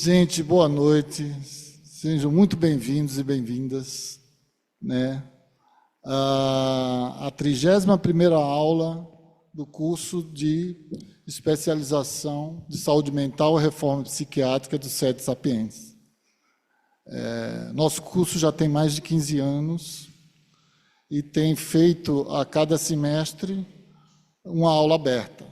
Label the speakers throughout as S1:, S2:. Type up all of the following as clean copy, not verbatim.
S1: Gente, boa noite. Sejam muito bem-vindos e bem-vindas, né? A 31ª aula do curso de especialização de saúde mental e reforma psiquiátrica do SEDES Sapiens. Nosso curso já tem mais de 15 anos e tem feito a cada semestre uma aula aberta.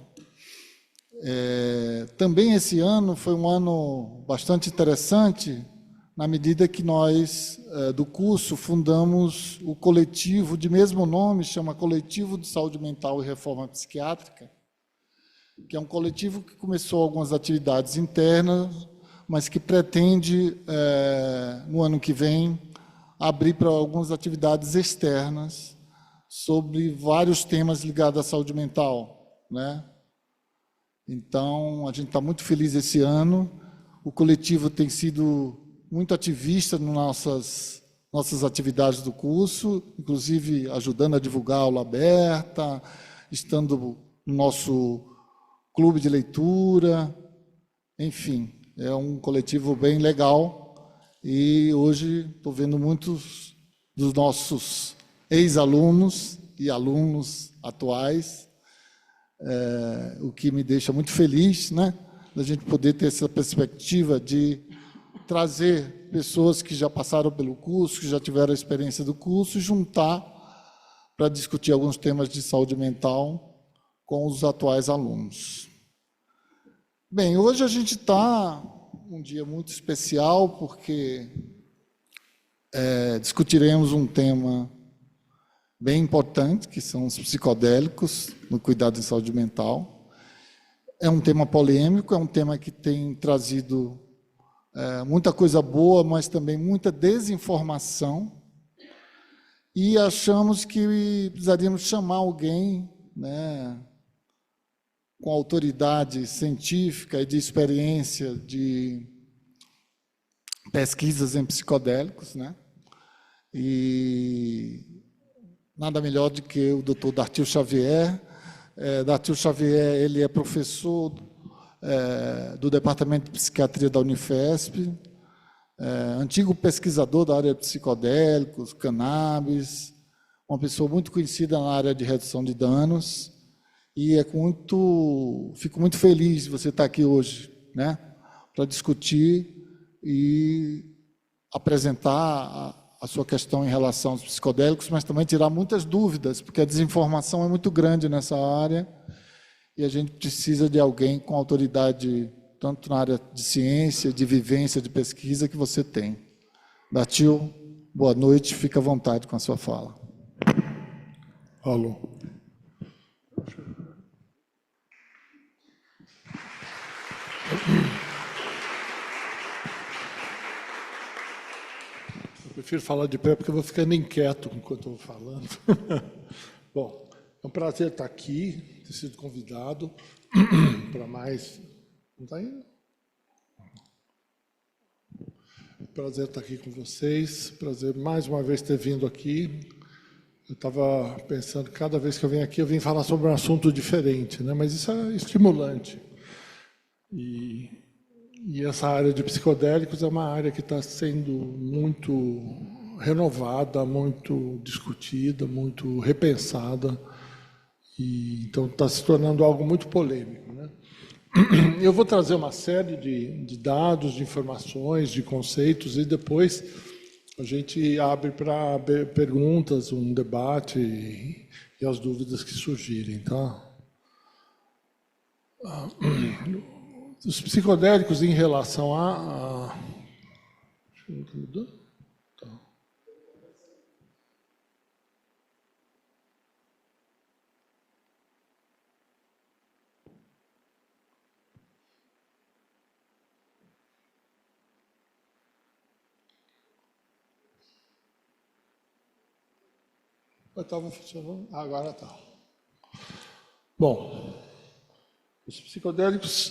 S1: Também esse ano foi um ano bastante interessante, na medida que nós, do curso, fundamos o coletivo de mesmo nome, chama Coletivo de Saúde Mental e Reforma Psiquiátrica, que é um coletivo que começou algumas atividades internas, mas que pretende, no ano que vem, abrir para algumas atividades externas sobre vários temas ligados à saúde mental, né? Então, a gente está muito feliz esse ano. O coletivo tem sido muito ativista nas nossas atividades do curso, inclusive ajudando a divulgar a aula aberta, estando no nosso clube de leitura, enfim, é um coletivo bem legal. E hoje estou vendo muitos dos nossos ex-alunos e alunos atuais, o que me deixa muito feliz, né, da gente poder ter essa perspectiva de trazer pessoas que já passaram pelo curso, que já tiveram a experiência do curso, e juntar para discutir alguns temas de saúde mental com os atuais alunos. Bem, hoje a gente está um dia muito especial, porque discutiremos um tema bem importante, que são os psicodélicos no cuidado em saúde mental. É um tema polêmico, é um tema que tem trazido muita coisa boa, mas também muita desinformação, e achamos que precisaríamos chamar alguém, né, com autoridade científica e de experiência de pesquisas em psicodélicos, né? E nada melhor do que o Dr. Dartil Xavier. Dartil Xavier, ele é professor do Departamento de Psiquiatria da Unifesp, antigo pesquisador da área de psicodélicos, cannabis, uma pessoa muito conhecida na área de redução de danos, e fico muito feliz de você estar aqui hoje, né, para discutir e apresentar a sua questão em relação aos psicodélicos, mas também tirar muitas dúvidas, porque a desinformação é muito grande nessa área e a gente precisa de alguém com autoridade, tanto na área de ciência, de vivência, de pesquisa, que você tem. Dartil, boa noite, fica à vontade com a sua fala.
S2: Alô. Eu prefiro falar de pé porque eu vou ficando inquieto enquanto eu vou falando. Bom, é um prazer estar aqui, ter sido convidado para mais... Não está indo? Prazer estar aqui com vocês, prazer mais uma vez ter vindo aqui. Eu estava pensando que cada vez que eu venho aqui, eu vim falar sobre um assunto diferente, né? Mas isso é estimulante. E essa área de psicodélicos é uma área que está sendo muito renovada, muito discutida, muito repensada, e então está se tornando algo muito polêmico, né? Eu vou trazer uma série de dados, de informações, de conceitos, e depois a gente abre para perguntas, um debate e as dúvidas que surgirem, tá? Os psicodélicos em relação a... Mudou? Tá. Estava funcionando? Agora está. Bom, os psicodélicos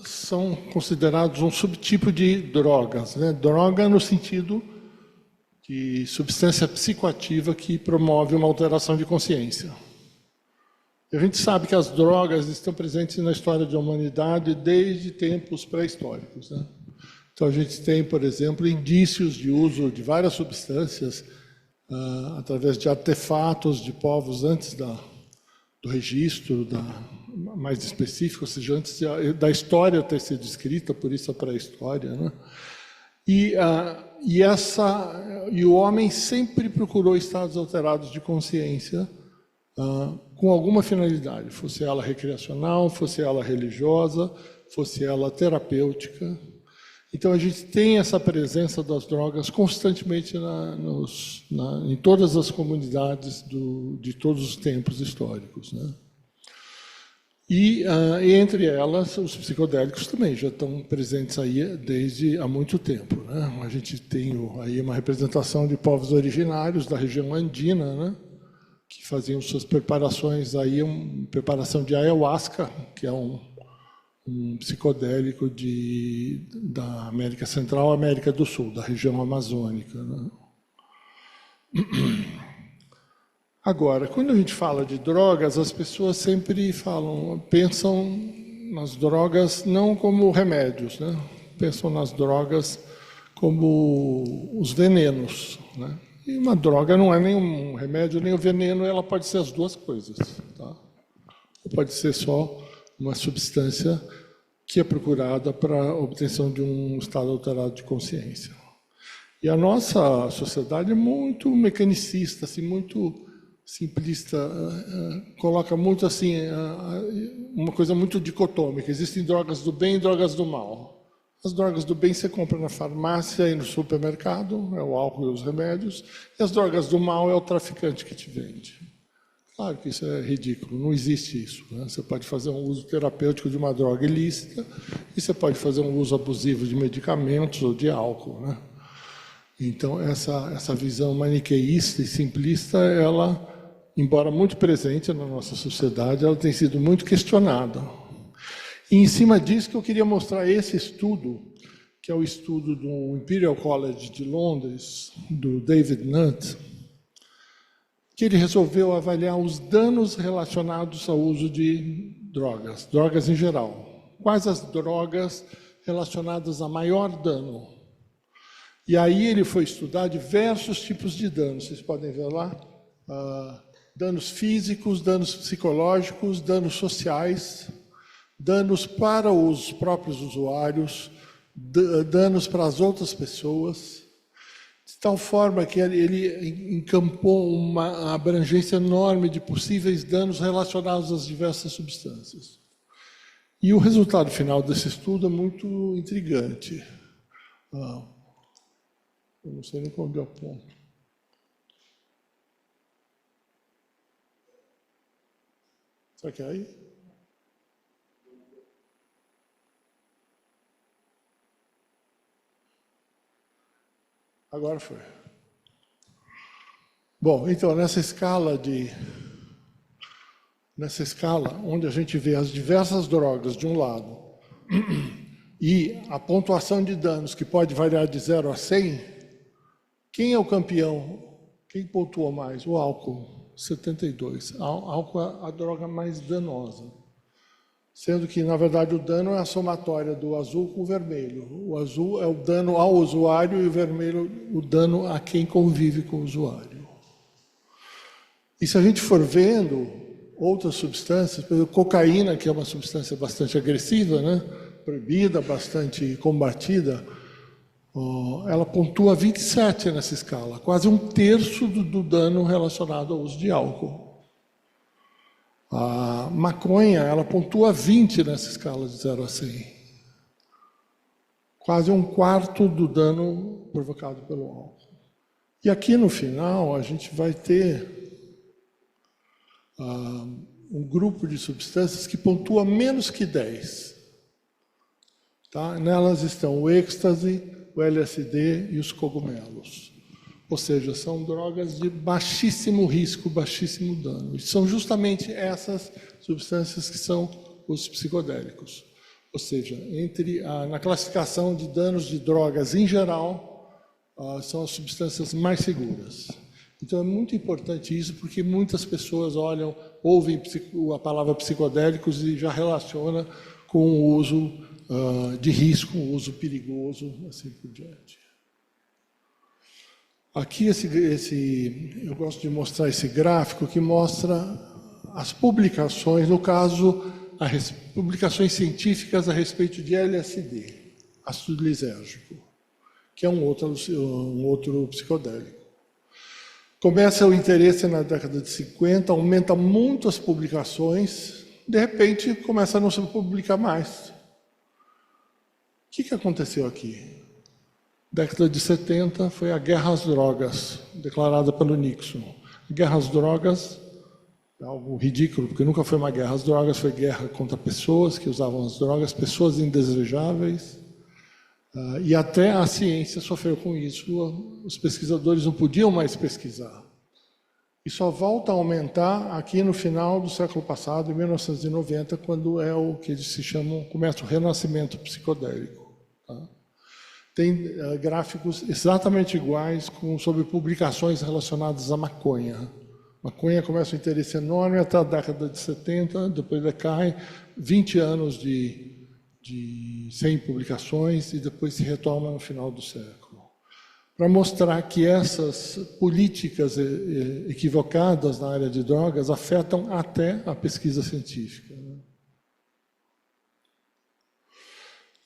S2: são considerados um subtipo de drogas, né? Droga no sentido de substância psicoativa que promove uma alteração de consciência. E a gente sabe que as drogas estão presentes na história da humanidade desde tempos pré-históricos, né? Então, a gente tem, por exemplo, indícios de uso de várias substâncias através de artefatos de povos antes do registro mais específico, ou seja, antes da história ter sido escrita, por isso a pré-história, né? E o homem sempre procurou estados alterados de consciência com alguma finalidade, fosse ela recreacional, fosse ela religiosa, fosse ela terapêutica. Então, a gente tem essa presença das drogas constantemente em todas as comunidades de todos os tempos históricos, né? E entre elas, os psicodélicos também já estão presentes aí desde há muito tempo, né? A gente tem aí uma representação de povos originários da região andina, né? Que faziam suas preparações aí, preparação de ayahuasca, que é um psicodélico da América Central e América do Sul, da região amazônica, né? Agora, quando a gente fala de drogas, as pessoas sempre pensam nas drogas não como remédios, né? Pensam nas drogas como os venenos, né? E uma droga não é nem um remédio, nem um veneno, ela pode ser as duas coisas, tá? Ou pode ser só uma substância que é procurada para a obtenção de um estado alterado de consciência. E a nossa sociedade é muito mecanicista, assim, muito simplista, coloca muito assim, uma coisa muito dicotômica. Existem drogas do bem e drogas do mal. As drogas do bem você compra na farmácia e no supermercado, é o álcool e os remédios, e as drogas do mal é o traficante que te vende. Claro que isso é ridículo, não existe isso, né? Você pode fazer um uso terapêutico de uma droga ilícita e você pode fazer um uso abusivo de medicamentos ou de álcool, né? Então, essa visão maniqueísta e simplista, ela, embora muito presente na nossa sociedade, ela tem sido muito questionada. E em cima disso que eu queria mostrar esse estudo, que é o estudo do Imperial College de Londres, do David Nutt, que ele resolveu avaliar os danos relacionados ao uso de drogas em geral. Quais as drogas relacionadas a maior dano? E aí ele foi estudar diversos tipos de danos. Vocês podem ver lá, danos físicos, danos psicológicos, danos sociais, danos para os próprios usuários, danos para as outras pessoas, de tal forma que ele encampou uma abrangência enorme de possíveis danos relacionados às diversas substâncias. E o resultado final desse estudo é muito intrigante. Eu não sei nem onde eu aponto. Será que é aí? Agora foi. Bom, então, nessa escala onde a gente vê as diversas drogas de um lado e a pontuação de danos que pode variar de 0 a 100, quem é o campeão? Quem pontua mais? O álcool, 72. Álcool é a droga mais danosa. Sendo que, na verdade, o dano é a somatória do azul com o vermelho. O azul é o dano ao usuário e o vermelho o dano a quem convive com o usuário. E se a gente for vendo outras substâncias, por exemplo, cocaína, que é uma substância bastante agressiva, né? Proibida, bastante combatida, ela pontua 27 nessa escala, quase 1/3 do dano relacionado ao uso de álcool. A maconha, ela pontua 20 nessa escala de 0 a 100. Quase 1/4 do dano provocado pelo álcool. E aqui no final a gente vai ter um grupo de substâncias que pontua menos que 10. Tá? Nelas estão o êxtase, o LSD e os cogumelos. Ou seja, são drogas de baixíssimo risco, baixíssimo dano. E são justamente essas substâncias que são os psicodélicos. Ou seja, na classificação de danos de drogas em geral, são as substâncias mais seguras. Então é muito importante isso, porque muitas pessoas ouvem a palavra psicodélicos e já relaciona com o uso de risco, um uso perigoso, assim por diante. Aqui eu gosto de mostrar esse gráfico que mostra as publicações, no caso, publicações científicas a respeito de LSD, ácido lisérgico, que é um outro psicodélico. Começa o interesse na década de 50, aumenta muito as publicações, de repente começa a não se publicar mais. O que aconteceu aqui? Década de 70 foi a guerra às drogas, declarada pelo Nixon. A guerra às drogas é algo ridículo, porque nunca foi uma guerra às drogas, foi guerra contra pessoas que usavam as drogas, pessoas indesejáveis. E até a ciência sofreu com isso, os pesquisadores não podiam mais pesquisar. E só volta a aumentar aqui no final do século passado, em 1990, quando é o que eles se chamam, começa o renascimento psicodélico. Tá? Tem gráficos exatamente iguais sobre publicações relacionadas à maconha. Maconha começa um interesse enorme até a década de 70, depois decai, 20 anos sem publicações e depois se retoma no final do século. Para mostrar que essas políticas equivocadas na área de drogas afetam até a pesquisa científica.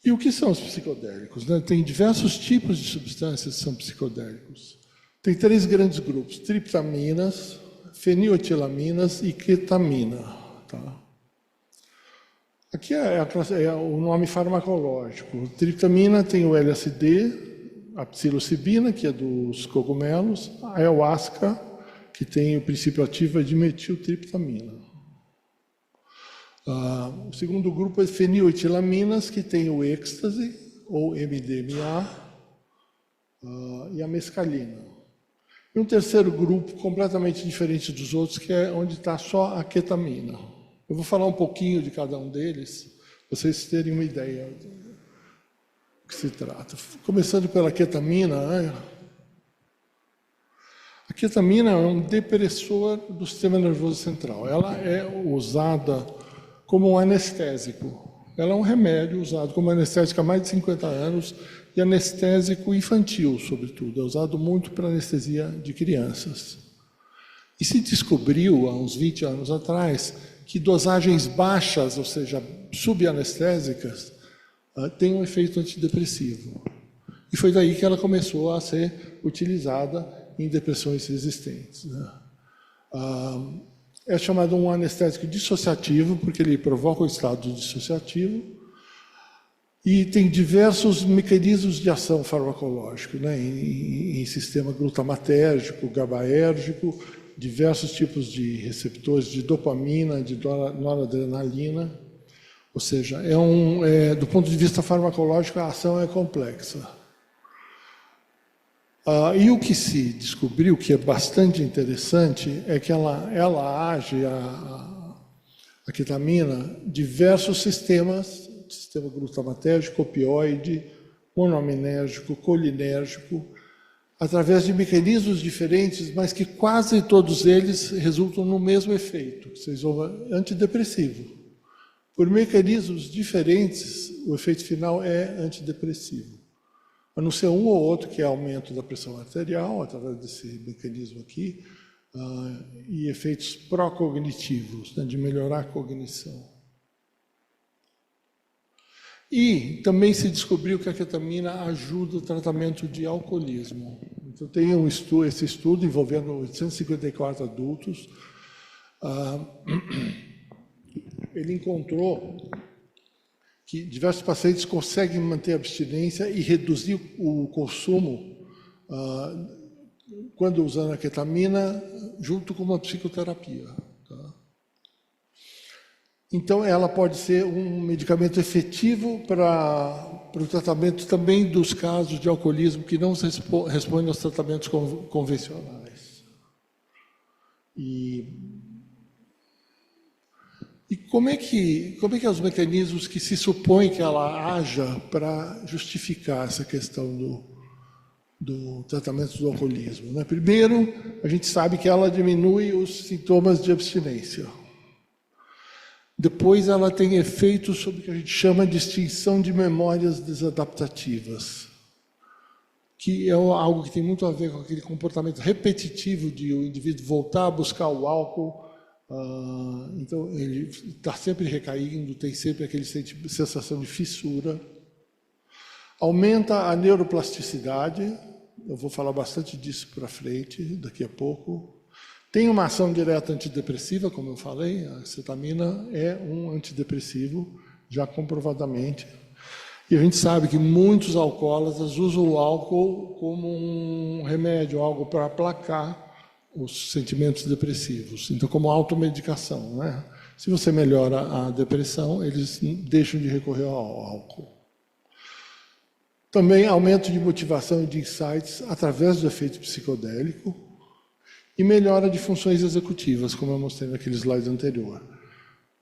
S2: E o que são os psicodélicos? Tem diversos tipos de substâncias que são psicodélicos. Tem 3 grandes grupos: triptaminas, feniletilaminas e ketamina. Tá? Aqui é o nome farmacológico. Triptamina tem o LSD, a psilocibina, que é dos cogumelos, a ayahuasca, que tem o princípio ativo de metiltriptamina. O segundo grupo é feniletilaminas, que tem o êxtase, ou MDMA, e a mescalina. E um terceiro grupo, completamente diferente dos outros, que é onde está só a ketamina. Eu vou falar um pouquinho de cada um deles, para vocês terem uma ideia do que se trata. Começando pela ketamina. A ketamina é um depressor do sistema nervoso central. Ela é usada como um anestésico. Ela é um remédio usado como anestésico há mais de 50 anos e anestésico infantil, sobretudo. É usado muito para anestesia de crianças. E se descobriu, há uns 20 anos atrás, que dosagens baixas, ou seja, subanestésicas, têm um efeito antidepressivo. E foi daí que ela começou a ser utilizada em depressões resistentes. É chamado um anestésico dissociativo, porque ele provoca o estado dissociativo, e tem diversos mecanismos de ação farmacológico, em sistema glutamatérgico, GABAérgico, diversos tipos de receptores de dopamina, de noradrenalina. Ou seja, do ponto de vista farmacológico, a ação é complexa. E o que se descobriu, que é bastante interessante, é que ela age, a ketamina, diversos sistemas, sistema glutamatérgico, opioide, monoaminérgico, colinérgico, através de mecanismos diferentes, mas que quase todos eles resultam no mesmo efeito, que vocês vão ver, antidepressivo. Por mecanismos diferentes, o efeito final é antidepressivo. A não ser um ou outro, que é aumento da pressão arterial, através desse mecanismo aqui, e efeitos pró-cognitivos, de melhorar a cognição. E também se descobriu que a ketamina ajuda o tratamento de alcoolismo. Então, tem esse estudo envolvendo 854 adultos. Ele encontrou que diversos pacientes conseguem manter a abstinência e reduzir o consumo quando usando a ketamina junto com uma psicoterapia. Tá? Então, ela pode ser um medicamento efetivo para o tratamento também dos casos de alcoolismo que não respondem aos tratamentos convencionais. E como é que os mecanismos que se supõe que ela haja para justificar essa questão do tratamento do alcoolismo? Né? Primeiro, a gente sabe que ela diminui os sintomas de abstinência. Depois ela tem efeitos sobre o que a gente chama de extinção de memórias desadaptativas, que é algo que tem muito a ver com aquele comportamento repetitivo de o indivíduo voltar a buscar o álcool. Então, ele está sempre recaindo, tem sempre aquela sensação de fissura. Aumenta a neuroplasticidade, eu vou falar bastante disso para frente, daqui a pouco. Tem uma ação direta antidepressiva, como eu falei, a acetamina é um antidepressivo, já comprovadamente. E a gente sabe que muitos alcoólatras usam o álcool como um remédio, algo para aplacar os sentimentos depressivos, então como automedicação, né? Se você melhora a depressão, eles deixam de recorrer ao álcool. Também aumento de motivação e de insights através do efeito psicodélico e melhora de funções executivas, como eu mostrei naquele slide anterior.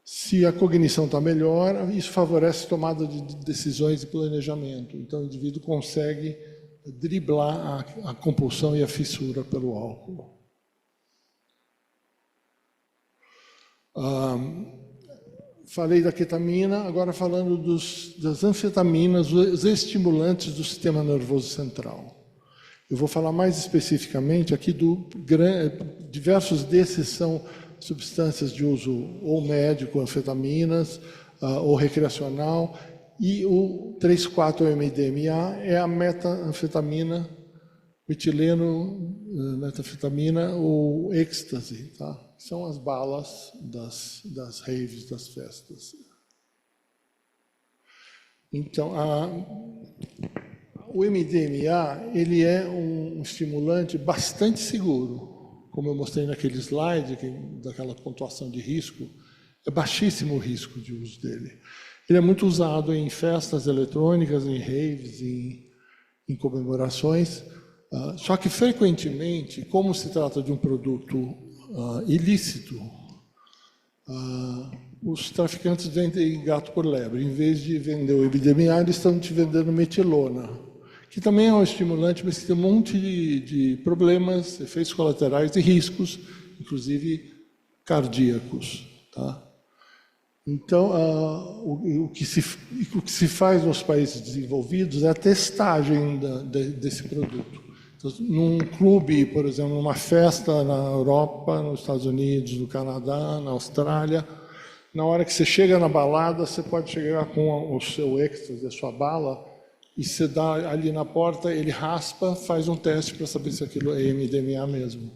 S2: Se a cognição está melhor, isso favorece a tomada de decisões e planejamento. Então, o indivíduo consegue driblar a compulsão e a fissura pelo álcool. Falei da ketamina, agora falando das anfetaminas, os estimulantes do sistema nervoso central. Eu vou falar mais especificamente aqui diversos desses são substâncias de uso ou médico, anfetaminas, ou recreacional, e o 3,4-MDMA é a metanfetamina, metileno, metanfetamina ou êxtase, tá? São as balas das raves, das festas. Então, o MDMA ele é um estimulante bastante seguro. Como eu mostrei naquele slide, daquela pontuação de risco, é baixíssimo o risco de uso dele. Ele é muito usado em festas eletrônicas, em raves, em comemorações, só que frequentemente, como se trata de um produto ilícito, os traficantes vendem gato por lebre. Em vez de vender o MDMA, eles estão te vendendo metilona, que também é um estimulante, mas que tem um monte de problemas, efeitos colaterais e riscos, inclusive cardíacos. Tá? Então, o que se faz nos países desenvolvidos é a testagem desse produto. Então, num clube, por exemplo, numa festa na Europa, nos Estados Unidos, no Canadá, na Austrália, na hora que você chega na balada, você pode chegar com o seu êxtase, a sua bala, e você dá ali na porta, ele raspa, faz um teste para saber se aquilo é MDMA mesmo.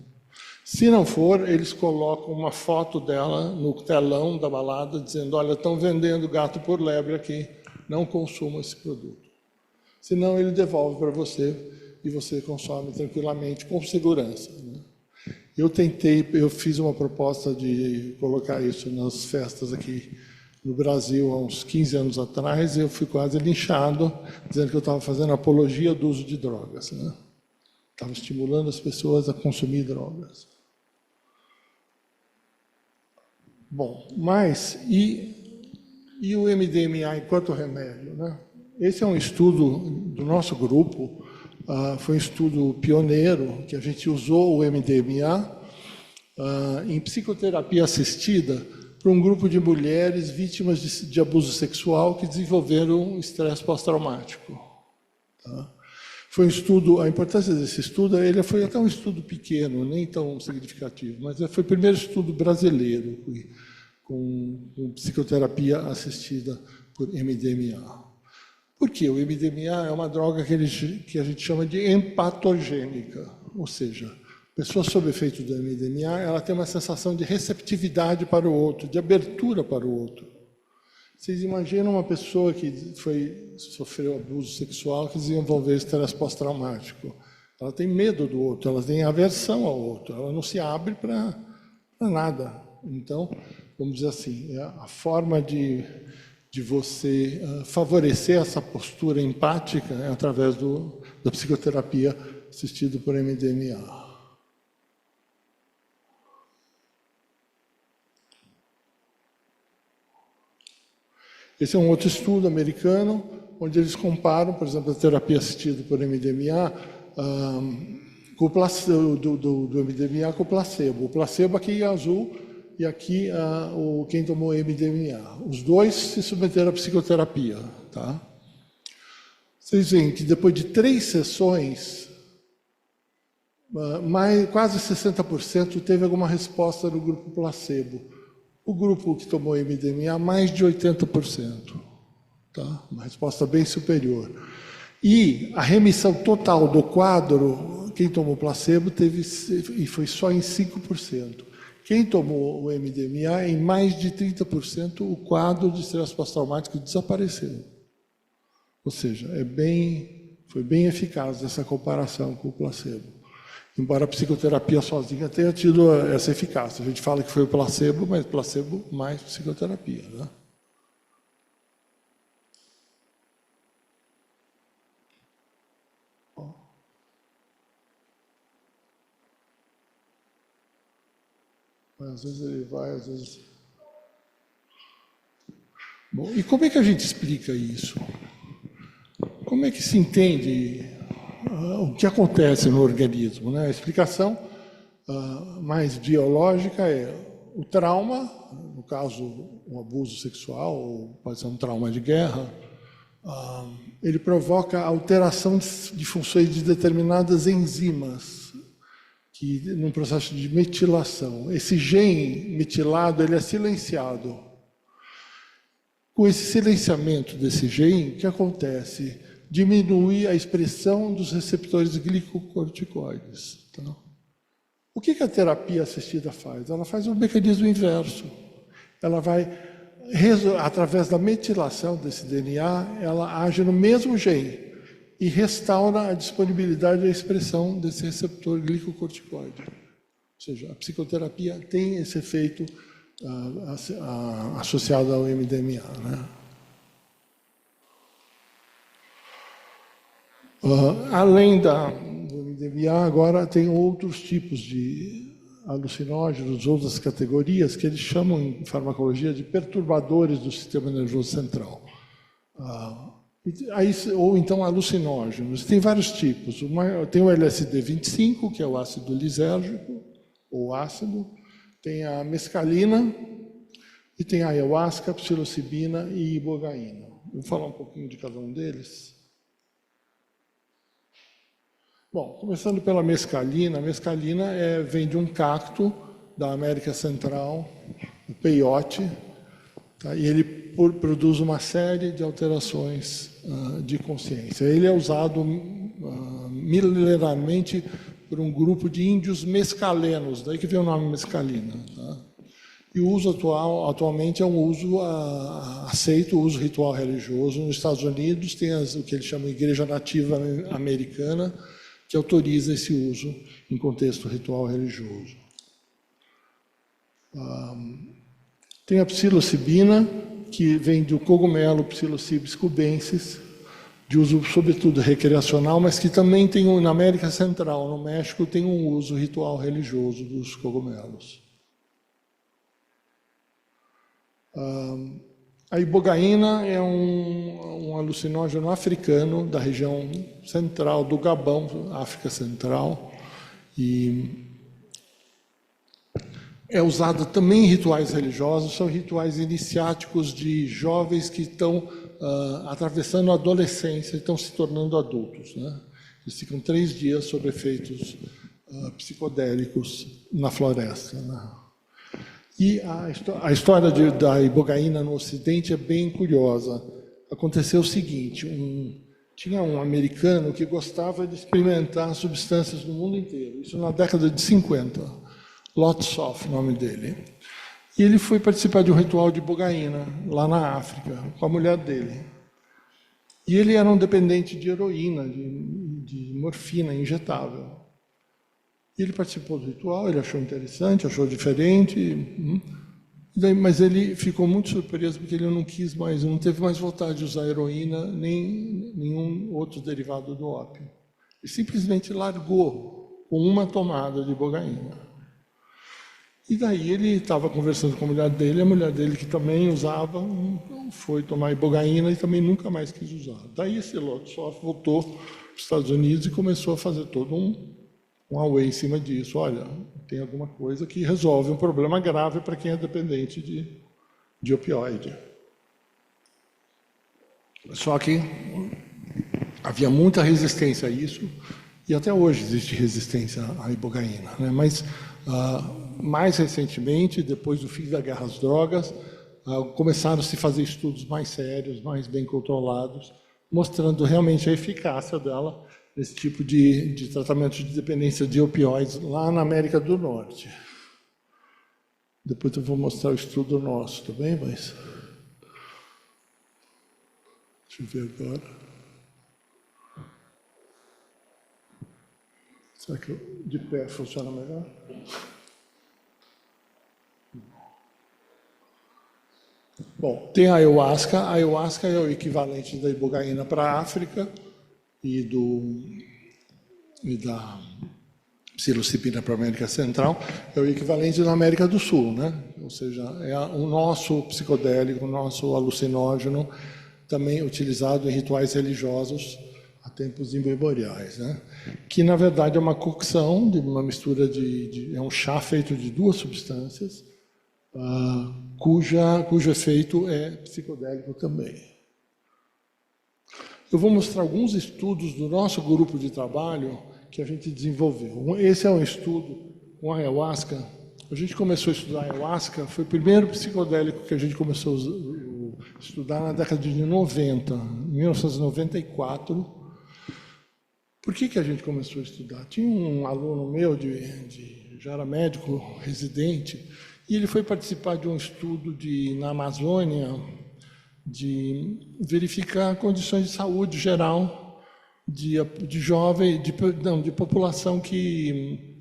S2: Se não for, eles colocam uma foto dela no telão da balada, dizendo, olha, estão vendendo gato por lebre aqui, não consuma esse produto. Senão, ele devolve para você e você consome tranquilamente, com segurança. Né? Eu fiz uma proposta de colocar isso nas festas aqui no Brasil há uns 15 anos atrás, e eu fui quase linchado, dizendo que eu estava fazendo apologia do uso de drogas. Né? Estava estimulando as pessoas a consumir drogas. Bom, mas e o MDMA enquanto remédio? Né? Esse é um estudo do nosso grupo, foi um estudo pioneiro, que a gente usou o MDMA em psicoterapia assistida para um grupo de mulheres vítimas de abuso sexual que desenvolveram estresse pós-traumático. Tá? Foi um estudo, a importância desse estudo, ele foi até um estudo pequeno, nem tão significativo, mas foi o primeiro estudo brasileiro com psicoterapia assistida por MDMA. Por quê? O MDMA é uma droga que a gente chama de empatogênica, ou seja, a pessoa sob efeito do MDMA, ela tem uma sensação de receptividade para o outro, de abertura para o outro. Vocês imaginam uma pessoa que sofreu abuso sexual, que desenvolveu estresse pós-traumático. Ela tem medo do outro, ela tem aversão ao outro, ela não se abre para nada. Então, vamos dizer assim, a forma de você favorecer essa postura empática através da psicoterapia assistida por MDMA. Esse é um outro estudo americano, onde eles comparam, por exemplo, a terapia assistida por MDMA do MDMA com o placebo. O placebo aqui em azul e aqui quem tomou MDMA. Os dois se submeteram à psicoterapia. Tá? Vocês veem que depois de 3 sessões, quase 60% teve alguma resposta no grupo placebo. O grupo que tomou MDMA, mais de 80%. Tá? Uma resposta bem superior. E a remissão total do quadro, quem tomou placebo, e foi só em 5%. Quem tomou o MDMA, em mais de 30%, o quadro de estresse pós-traumático desapareceu. Ou seja, foi bem eficaz essa comparação com o placebo. Embora a psicoterapia sozinha tenha tido essa eficácia. A gente fala que foi o placebo, mas placebo mais psicoterapia, né? Às vezes ele vai, às vezes... Bom, e como é que a gente explica isso? Como é que se entende o que acontece no organismo, né? A explicação mais biológica é o trauma, no caso, um abuso sexual, ou pode ser um trauma de guerra, ele provoca alteração de funções de determinadas enzimas, num processo de metilação. Esse gene metilado, ele é silenciado. Com esse silenciamento desse gene, o que acontece? Diminui a expressão dos receptores glicocorticoides. Tá? O que a terapia assistida faz? Ela faz um mecanismo inverso. Ela vai, através da metilação desse DNA, ela age no mesmo gene e restaura a disponibilidade e a expressão desse receptor glicocorticoide. Ou seja, a psicoterapia tem esse efeito associado ao MDMA. Né? Além do MDMA, agora tem outros tipos de alucinógenos, outras categorias, que eles chamam em farmacologia de perturbadores do sistema nervoso central. Ou então alucinógenos. Tem vários tipos. Tem o LSD-25, que é o ácido lisérgico, ou ácido. Tem a mescalina, e tem a ayahuasca, psilocibina e ibogaína. Vou falar um pouquinho de cada um deles. Bom, começando pela mescalina. A mescalina vem de um cacto da América Central, o peiote, tá? E ele produz uma série de alterações de consciência. Ele é usado milenarmente por um grupo de índios mescalenos, daí que vem o nome mescalina. Tá? E o uso atualmente é um uso aceito, o uso ritual religioso. Nos Estados Unidos tem o que eles chamam de Igreja Nativa Americana, que autoriza esse uso em contexto ritual religioso. Tem a psilocibina, que vem do cogumelo Psilocybes cubensis, de uso sobretudo recreacional, mas que também tem na América Central, no México, tem um uso ritual religioso dos cogumelos. A ibogaína é um alucinógeno africano da região central do Gabão, África Central, e é usada também em rituais religiosos, são rituais iniciáticos de jovens que estão atravessando a adolescência e estão se tornando adultos. Né? Eles ficam 3 dias sob efeitos psicodélicos na floresta. Né? E a história da ibogaína no Ocidente é bem curiosa. Aconteceu o seguinte, tinha um americano que gostava de experimentar substâncias no mundo inteiro, isso na década de 50. Lotsof, nome dele. E ele foi participar de um ritual de ibogaína, lá na África, com a mulher dele. E ele era um dependente de heroína, de morfina injetável. E ele participou do ritual, ele achou interessante, achou diferente, mas ele ficou muito surpreso porque ele não teve mais vontade de usar heroína, nem nenhum outro derivado do ópio. Ele simplesmente largou com uma tomada de ibogaína. E daí ele estava conversando com a mulher dele que também usava, foi tomar ibogaína e também nunca mais quis usar. Daí esse Lotsof voltou para os Estados Unidos e começou a fazer todo um um away em cima disso. Olha, tem alguma coisa que resolve um problema grave para quem é dependente de opioide. Só que havia muita resistência a isso, e até hoje existe resistência à ibogaína, né? Mas, mais recentemente, depois do fim da guerra às drogas, começaram a se fazer estudos mais sérios, mais bem controlados, mostrando realmente a eficácia dela nesse tipo de tratamento de dependência de opioides lá na América do Norte. Depois eu vou mostrar o estudo nosso, tá bem? Mas... deixa eu ver agora. Será que de pé funciona melhor? Bom, tem a ayahuasca. A ayahuasca é o equivalente da ibogaína para a África e da psilocibina para a América Central. É o equivalente na América do Sul, né? Ou seja, é o nosso psicodélico, o nosso alucinógeno, também utilizado em rituais religiosos há tempos imemoriais, né? Que, na verdade, é uma cocção de uma mistura é um chá feito de duas substâncias, cujo efeito é psicodélico também. Eu vou mostrar alguns estudos do nosso grupo de trabalho que a gente desenvolveu. Esse é um estudo com ayahuasca. A gente começou a estudar ayahuasca, foi o primeiro psicodélico que a gente começou a estudar na década de 90, 1994. Por que a gente começou a estudar? Tinha um aluno meu, já era médico residente, e ele foi participar de um estudo na Amazônia, de verificar condições de saúde geral de jovem, de população que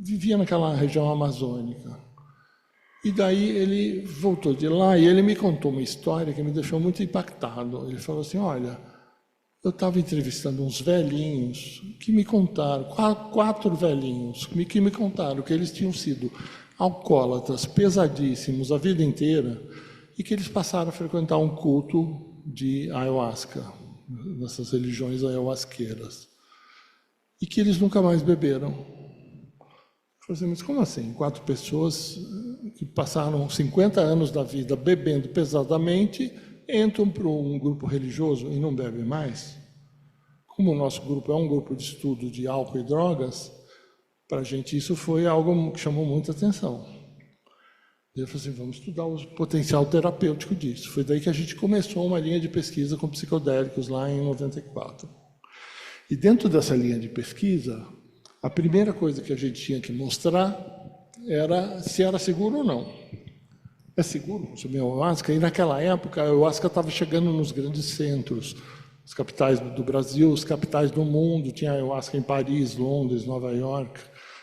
S2: vivia naquela região amazônica. E daí ele voltou de lá e ele me contou uma história que me deixou muito impactado. Ele falou assim, olha, eu estava entrevistando uns velhinhos que me contaram, 4 velhinhos, que me contaram que eles tinham sido alcoólatras pesadíssimos a vida inteira e que eles passaram a frequentar um culto de ayahuasca, nessas religiões ayahuasqueiras, e que eles nunca mais beberam. Eu falei assim, mas como assim? 4 pessoas que passaram 50 anos da vida bebendo pesadamente entram para um grupo religioso e não bebem mais? Como o nosso grupo é um grupo de estudo de álcool e drogas, para a gente isso foi algo que chamou muita atenção. Ele falou assim, vamos estudar o potencial terapêutico disso. Foi daí que a gente começou uma linha de pesquisa com psicodélicos lá em 94. E dentro dessa linha de pesquisa, a primeira coisa que a gente tinha que mostrar era se era seguro ou não. É seguro consumir ayahuasca? E naquela época, a ayahuasca estava chegando nos grandes centros, as capitais do Brasil, as capitais do mundo. Tinha ayahuasca em Paris, Londres, Nova York.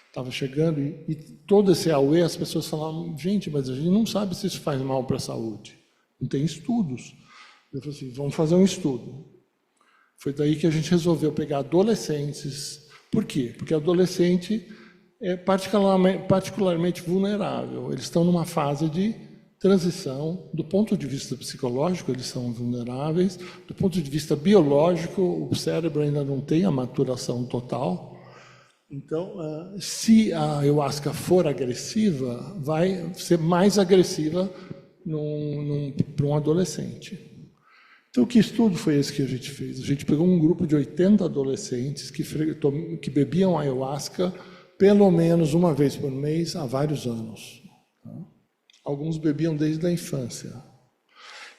S2: Estava chegando e todo esse auê, as pessoas falavam, gente, mas a gente não sabe se isso faz mal para a saúde. Não tem estudos. Eu falei assim, vamos fazer um estudo. Foi daí que a gente resolveu pegar adolescentes. Por quê? Porque adolescente é particularmente vulnerável. Eles estão numa fase de transição. Do ponto de vista psicológico, eles são vulneráveis. Do ponto de vista biológico, o cérebro ainda não tem a maturação total. Então, se a ayahuasca for agressiva, vai ser mais agressiva para um adolescente. Então, que estudo foi esse que a gente fez? A gente pegou um grupo de 80 adolescentes que bebiam ayahuasca pelo menos uma vez por mês há vários anos. Alguns bebiam desde a infância.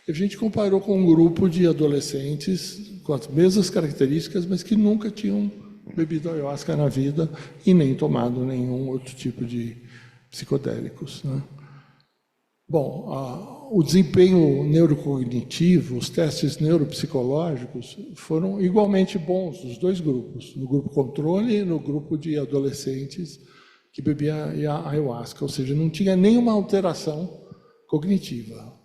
S2: E a gente comparou com um grupo de adolescentes com as mesmas características, mas que nunca tinham bebido ayahuasca na vida e nem tomado nenhum outro tipo de psicodélicos, né? Bom, o desempenho neurocognitivo, os testes neuropsicológicos foram igualmente bons nos dois grupos, no grupo controle e no grupo de adolescentes que bebia ayahuasca, ou seja, não tinha nenhuma alteração cognitiva.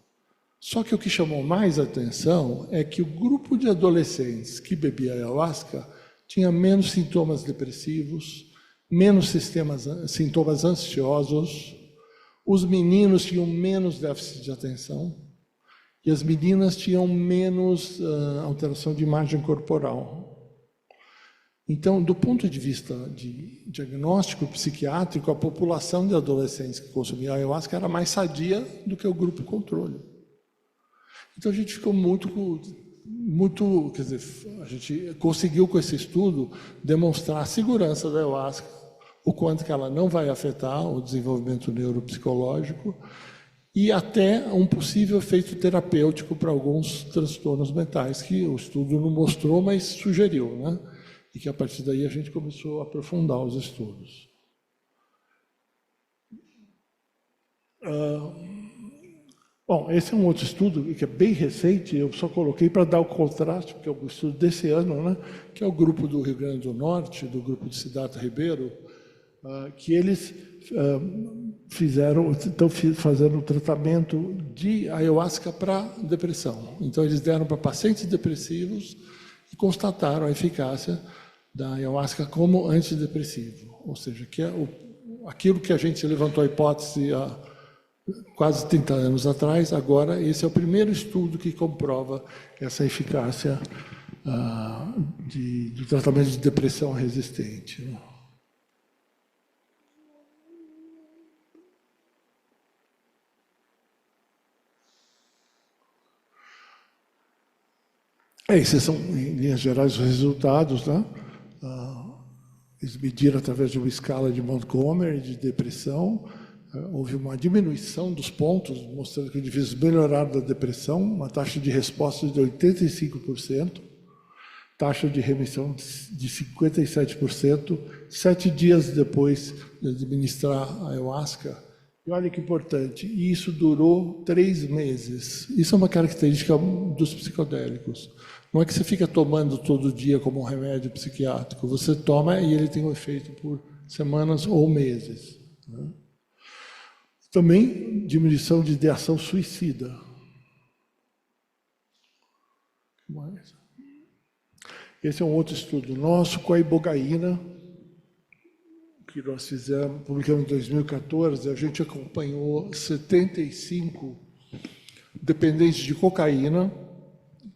S2: Só que o que chamou mais atenção é que o grupo de adolescentes que bebia ayahuasca tinha menos sintomas depressivos, menos sintomas ansiosos. Os meninos tinham menos déficit de atenção e as meninas tinham menos alteração de imagem corporal. Então, do ponto de vista de diagnóstico psiquiátrico, a população de adolescentes que consumia ayahuasca era mais sadia do que o grupo controle. Então, a gente ficou quer dizer, a gente conseguiu com esse estudo demonstrar a segurança da ayahuasca, o quanto que ela não vai afetar o desenvolvimento neuropsicológico e até um possível efeito terapêutico para alguns transtornos mentais, que o estudo não mostrou, mas sugeriu, né? E que a partir daí a gente começou a aprofundar os estudos. Bom, esse é um outro estudo que é bem recente, eu só coloquei para dar o contraste, porque é um estudo desse ano, né? Que é o grupo do Rio Grande do Norte, do grupo de Siddhartha Ribeiro, que eles estão fazendo o tratamento de ayahuasca para depressão. Então, eles deram para pacientes depressivos e constataram a eficácia da ayahuasca como antidepressivo. Ou seja, que é aquilo que a gente levantou a hipótese há quase 30 anos atrás, agora esse é o primeiro estudo que comprova essa eficácia do tratamento de depressão resistente. Esses são, em linhas gerais, os resultados, né? Eles mediram através de uma escala de Montgomery de depressão. Houve uma diminuição dos pontos, mostrando que indivíduos melhoraram da depressão, uma taxa de resposta de 85%, taxa de remissão de 57%, 7 dias depois de administrar a ayahuasca. E olha que importante, isso durou 3 meses. Isso é uma característica dos psicodélicos. Não é que você fica tomando todo dia como um remédio psiquiátrico, você toma e ele tem um efeito por semanas ou meses. Né? Também diminuição de ideação suicida. Esse é um outro estudo nosso com a ibogaína, que nós publicamos em 2014. A gente acompanhou 75 dependentes de cocaína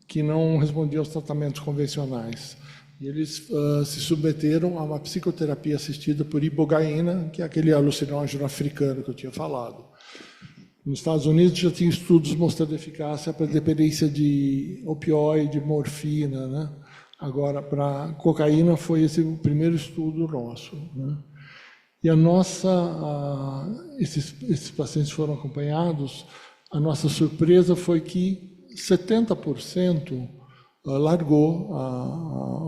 S2: que não respondiam aos tratamentos convencionais. E eles se submeteram a uma psicoterapia assistida por ibogaína, que é aquele alucinógeno africano que eu tinha falado. Nos Estados Unidos já tinha estudos mostrando eficácia para dependência de opioide, morfina, né? Agora, para cocaína foi esse o primeiro estudo nosso, né? E esses pacientes foram acompanhados. A nossa surpresa foi que 70% largou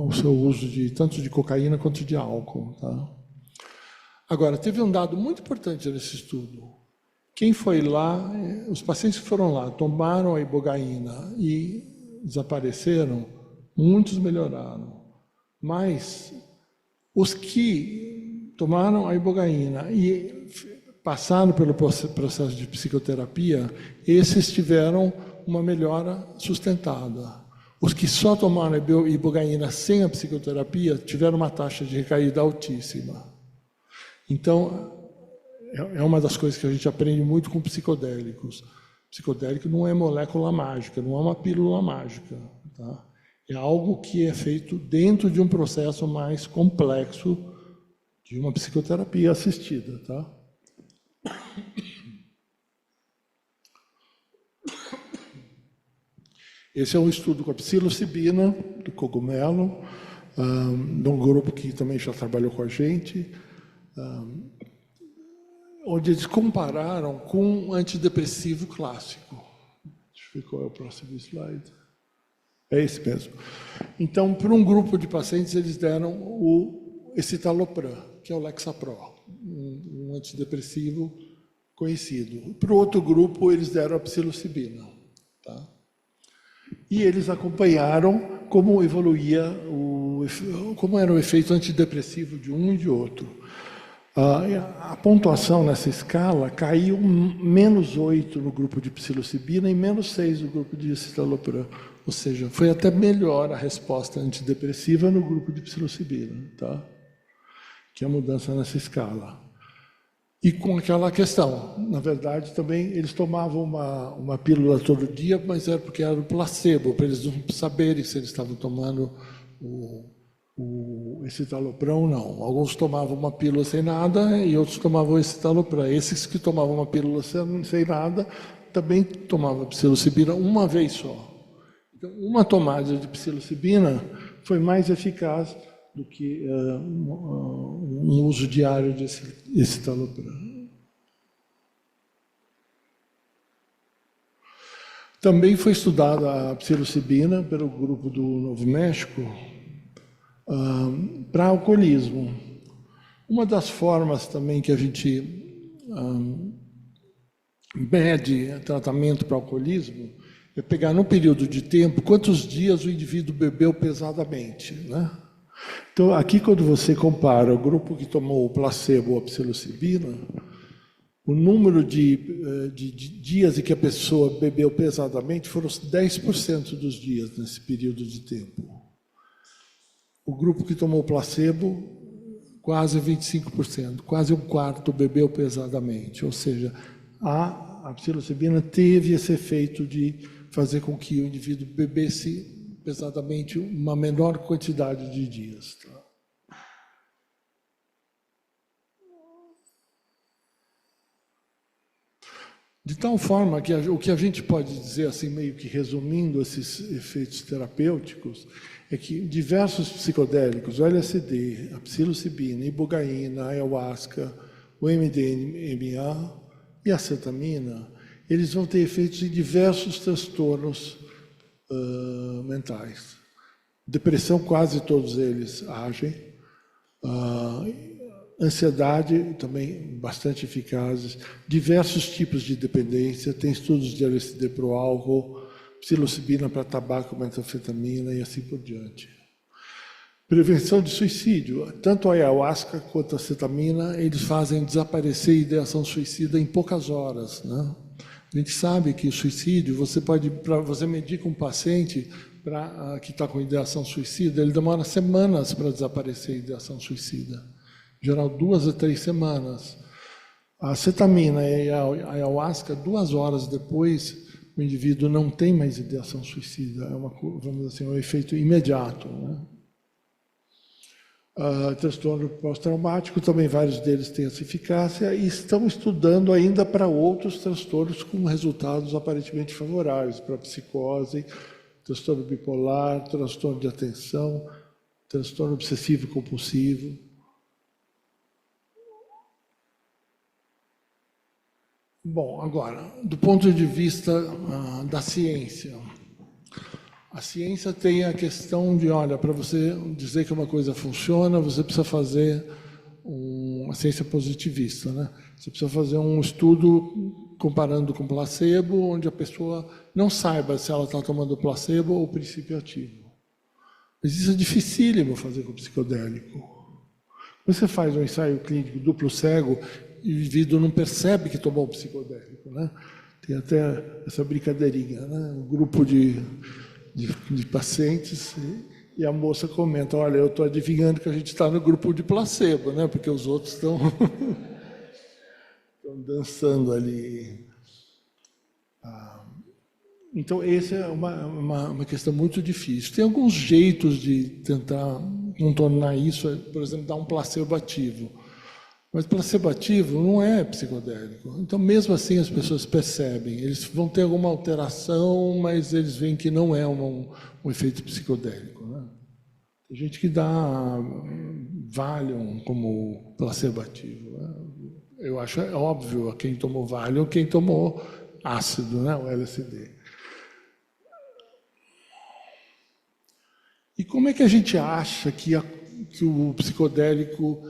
S2: o seu uso tanto de cocaína quanto de álcool. Tá? Agora, teve um dado muito importante nesse estudo. Quem foi lá, os pacientes que foram lá, tomaram a ibogaína e desapareceram, muitos melhoraram. Mas os que tomaram a ibogaína e passaram pelo processo de psicoterapia, esses tiveram uma melhora sustentada. Os que só tomaram a ibogaína sem a psicoterapia tiveram uma taxa de recaída altíssima. Então, é uma das coisas que a gente aprende muito com psicodélicos. Psicodélico não é molécula mágica, não é uma pílula mágica. Tá? É algo que é feito dentro de um processo mais complexo de uma psicoterapia assistida. Tá? Esse é um estudo com a psilocibina, do cogumelo, de um grupo que também já trabalhou com a gente, onde eles compararam com um antidepressivo clássico. Deixa eu ver qual é o próximo slide. É esse mesmo. Então, para um grupo de pacientes, eles deram o escitalopram, que é o Lexapro, um antidepressivo conhecido. Para o outro grupo, eles deram a psilocibina. Tá? E eles acompanharam como evoluía, como era o efeito antidepressivo de um e de outro. A pontuação nessa escala caiu -8 no grupo de psilocibina e -6 no grupo de escitalopram. Ou seja, foi até melhor a resposta antidepressiva no grupo de psilocibina, tá? Que é a mudança nessa escala. E com aquela questão, na verdade, também eles tomavam uma pílula todo dia, mas era porque era o placebo, para eles não saberem se eles estavam tomando esse citalopram, não. Alguns tomavam uma pílula sem nada e outros tomavam esse citalopram. Esses que tomavam uma pílula sem nada também tomavam psilocibina uma vez só. Então, uma tomada de psilocibina foi mais eficaz do que um uso diário desse citalopram. Também foi estudada a psilocibina pelo grupo do Novo México para alcoolismo. Uma das formas também que a gente mede tratamento para alcoolismo é pegar num período de tempo quantos dias o indivíduo bebeu pesadamente, né? Então, aqui quando você compara o grupo que tomou o placebo ou a psilocibina, o número de dias em que a pessoa bebeu pesadamente foram 10% dos dias nesse período de tempo. O grupo que tomou placebo, quase 25%, quase um quarto bebeu pesadamente. Ou seja, a psilocibina teve esse efeito de fazer com que o indivíduo bebesse pesadamente uma menor quantidade de dias. Tá? De tal forma que o que a gente pode dizer, assim, meio que resumindo esses efeitos terapêuticos, é que diversos psicodélicos, o LSD, a psilocibina, a ibogaína, a ayahuasca, o MDMA e a cetamina, eles vão ter efeitos em diversos transtornos mentais. Depressão, quase todos eles agem. Ansiedade, também bastante eficazes. Diversos tipos de dependência. Tem estudos de LSD para o álcool, psilocibina para tabaco, metanfetamina e assim por diante. Prevenção de suicídio. Tanto a ayahuasca quanto a cetamina, eles fazem desaparecer a ideação suicida em poucas horas, né? A gente sabe que o suicídio, você medica um paciente que está com ideação suicida, ele demora semanas para desaparecer a ideação suicida. Em geral, 2 a 3 semanas. A cetamina e a ayahuasca, 2 horas depois, o indivíduo não tem mais ideação suicida. É vamos dizer assim, um efeito imediato, né? Transtorno pós-traumático, também vários deles têm essa eficácia e estão estudando ainda para outros transtornos com resultados aparentemente favoráveis, para psicose, transtorno bipolar, transtorno de atenção, transtorno obsessivo-compulsivo. Bom, agora, do ponto de vista da ciência, a ciência tem a questão de, olha, para você dizer que uma coisa funciona, você precisa fazer uma ciência positivista, né? Você precisa fazer um estudo comparando com placebo, onde a pessoa não saiba se ela está tomando placebo ou princípio ativo. Mas isso é dificílimo fazer com psicodélico. Você faz um ensaio clínico duplo cego e o indivíduo não percebe que tomou um psicodélico, né? Tem até essa brincadeirinha, né? Um grupo de pacientes e a moça comenta, olha, eu estou adivinhando que a gente está no grupo de placebo, né? Porque os outros estão dançando ali. Então, essa é uma questão muito difícil. Tem alguns jeitos de tentar contornar isso, por exemplo, dar um placebo ativo. Mas placebo ativo não é psicodélico. Então, mesmo assim, as pessoas percebem. Eles vão ter alguma alteração, mas eles veem que não é um efeito psicodélico, né? Tem gente que dá Valium como placebo ativo, né? Eu acho óbvio a quem tomou Valium, quem tomou ácido, né? O LSD. E como é que a gente acha que o psicodélico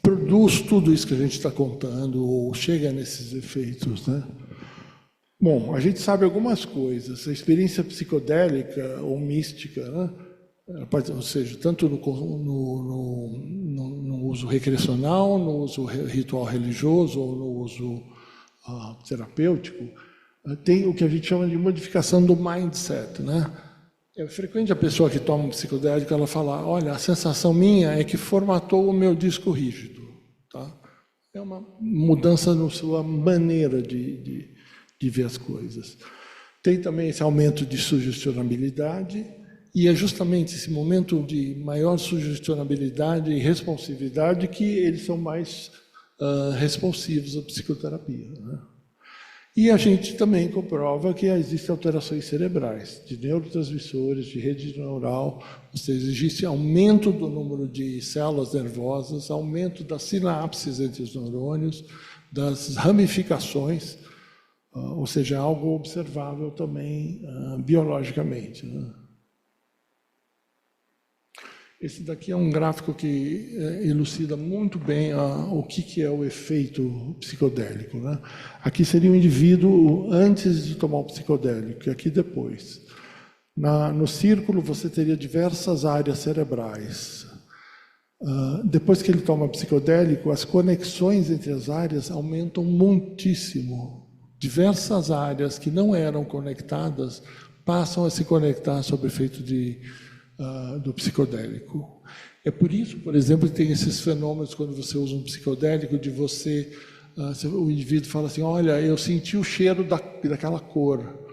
S2: produz tudo isso que a gente está contando, ou chega nesses efeitos, né? Bom, a gente sabe algumas coisas. A experiência psicodélica ou mística, né? Ou seja, tanto no uso recreacional, no uso ritual religioso ou no uso terapêutico, tem o que a gente chama de modificação do mindset, né? É frequente a pessoa que toma um psicodélico, ela fala, olha, a sensação minha é que formatou o meu disco rígido. Tá? É uma mudança na sua maneira de ver as coisas. Tem também esse aumento de sugestionabilidade E é justamente esse momento de maior sugestionabilidade e responsividade que eles são mais responsivos à psicoterapia, né? E a gente também comprova que existem alterações cerebrais, de neurotransmissores, de rede neural, ou seja, existe aumento do número de células nervosas, aumento das sinapses entre os neurônios, das ramificações, ou seja, algo observável também biologicamente, né? Esse daqui é um gráfico que elucida muito bem o que é o efeito psicodélico, né? Aqui seria o indivíduo antes de tomar o psicodélico, e aqui depois. No círculo você teria diversas áreas cerebrais. Depois que ele toma psicodélico, as conexões entre as áreas aumentam muitíssimo. Diversas áreas que não eram conectadas passam a se conectar sob efeito do psicodélico. É por isso, por exemplo, que tem esses fenômenos quando você usa um psicodélico de o indivíduo fala assim, olha, eu senti o cheiro daquela cor.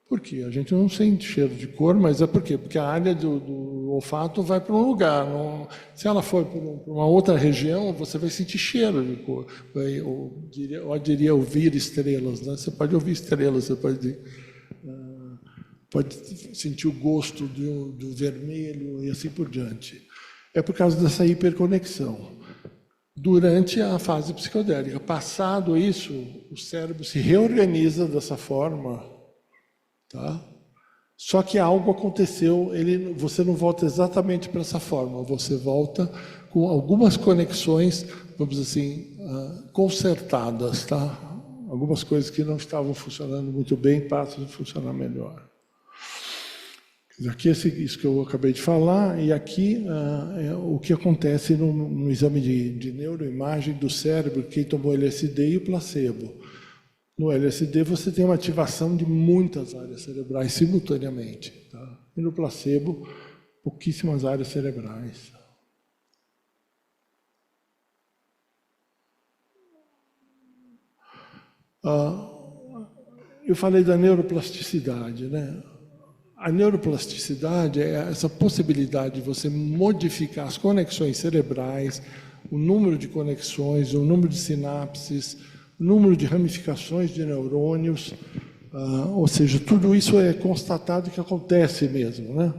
S2: Por quê? A gente não sente cheiro de cor, mas é por quê? Porque a área do olfato vai para um lugar. Se ela for para uma outra região, você vai sentir cheiro de cor. Eu diria ouvir estrelas, né? Você pode ouvir estrelas, você pode sentir o gosto do vermelho e assim por diante. É por causa dessa hiperconexão. Durante a fase psicodélica. Passado isso, o cérebro se reorganiza dessa forma, tá? Só que algo aconteceu, você não volta exatamente para essa forma, você volta com algumas conexões, vamos dizer assim, consertadas, tá? Algumas coisas que não estavam funcionando muito bem passam a funcionar melhor. Aqui é isso que eu acabei de falar, e aqui é o que acontece no exame de neuroimagem do cérebro, quem tomou LSD e o placebo. No LSD você tem uma ativação de muitas áreas cerebrais simultaneamente, tá? E no placebo, pouquíssimas áreas cerebrais. Eu falei da neuroplasticidade, né? A neuroplasticidade é essa possibilidade de você modificar as conexões cerebrais, o número de conexões, o número de sinapses, o número de ramificações de neurônios, ou seja, tudo isso é constatado que acontece mesmo, né?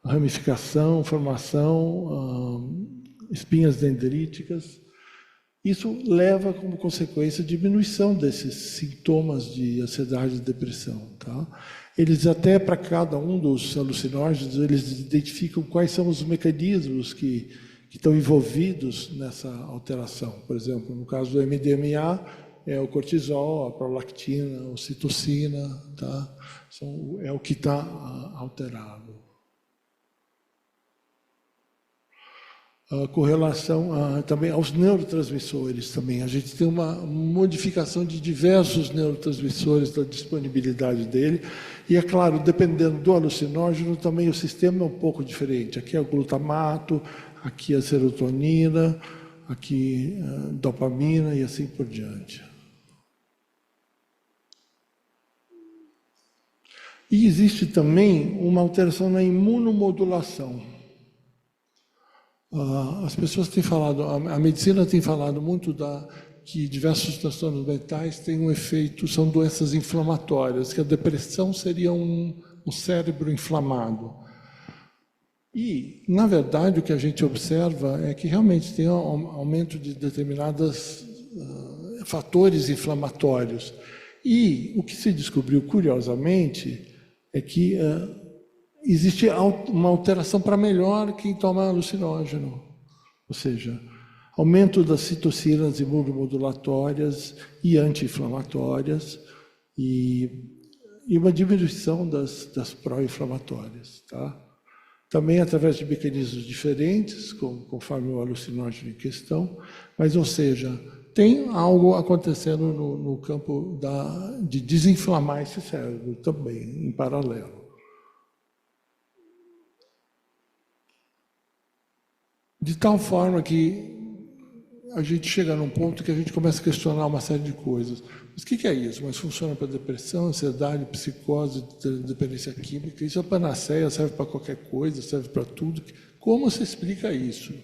S2: Ramificação, formação, espinhas dendríticas. Isso leva como consequência a diminuição desses sintomas de ansiedade e depressão, tá? Eles até, para cada um dos alucinógenos, eles identificam quais são os mecanismos que estão envolvidos nessa alteração. Por exemplo, no caso do MDMA, é o cortisol, a prolactina, a ocitocina, tá? É o que está alterado. Com relação também aos neurotransmissores também. A gente tem uma modificação de diversos neurotransmissores, da disponibilidade dele. E, é claro, dependendo do alucinógeno, também o sistema é um pouco diferente. Aqui é o glutamato, aqui a serotonina, aqui a dopamina e assim por diante. E existe também uma alteração na imunomodulação. As pessoas têm falado, a medicina tem falado muito que diversos transtornos mentais têm um efeito, são doenças inflamatórias, que a depressão seria um cérebro inflamado. E, na verdade, o que a gente observa é que realmente tem um aumento de determinados fatores inflamatórios. E o que se descobriu, curiosamente, é que existe uma alteração para melhor quem toma alucinógeno, ou seja, aumento das citocinas imunomodulatórias e anti-inflamatórias e uma diminuição das pró-inflamatórias, tá? Também através de mecanismos diferentes, conforme o alucinógeno em questão, mas, ou seja, tem algo acontecendo no campo de desinflamar esse cérebro também, em paralelo. De tal forma que a gente chega num ponto que a gente começa a questionar uma série de coisas. Mas o que é isso? Mas funciona para depressão, ansiedade, psicose, dependência química. Isso é panaceia, serve para qualquer coisa, serve para tudo. Como você explica isso?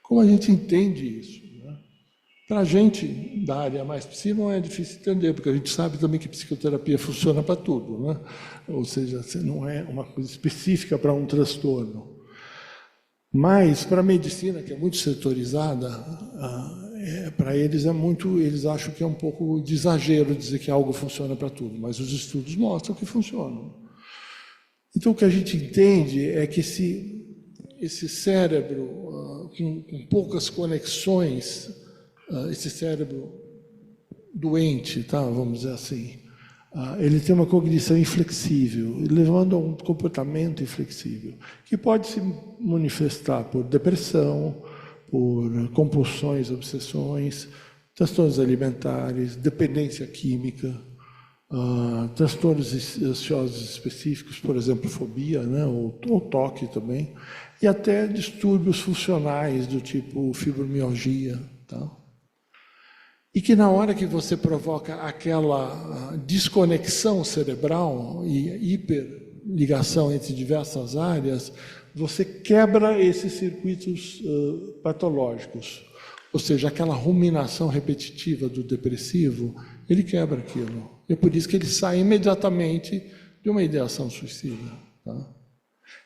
S2: Como a gente entende isso? Né? Para a gente, da área mais psi, não é difícil entender, porque a gente sabe também que psicoterapia funciona para tudo. Né? Ou seja, não é uma coisa específica para um transtorno. Mas, para a medicina, que é muito setorizada, para eles eles acham que é um pouco de exagero dizer que algo funciona para tudo, mas os estudos mostram que funciona. Então, o que a gente entende é que esse cérebro com poucas conexões, esse cérebro doente, tá, vamos dizer assim, ele tem uma cognição inflexível, levando a um comportamento inflexível, que pode se manifestar por depressão, por compulsões, obsessões, transtornos alimentares, dependência química, transtornos ansiosos específicos, por exemplo, fobia, né, ou toque também, e até distúrbios funcionais do tipo fibromialgia, tá? E que na hora que você provoca aquela desconexão cerebral e hiperligação entre diversas áreas, você quebra esses circuitos patológicos. Ou seja, aquela ruminação repetitiva do depressivo, ele quebra aquilo. E é por isso que ele sai imediatamente de uma ideação suicida. Tá?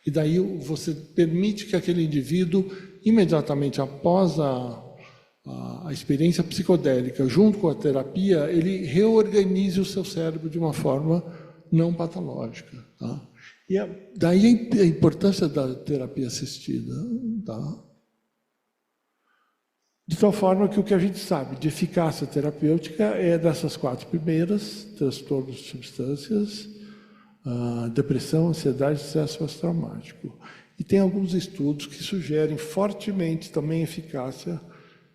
S2: E daí você permite que aquele indivíduo, imediatamente após a experiência psicodélica, junto com a terapia, ele reorganize o seu cérebro de uma forma não patológica. Tá? E daí a importância da terapia assistida. Tá? De tal forma que o que a gente sabe de eficácia terapêutica é dessas 4 primeiras: transtornos de substâncias, depressão, ansiedade e estresse pós-traumático. E tem alguns estudos que sugerem fortemente também eficácia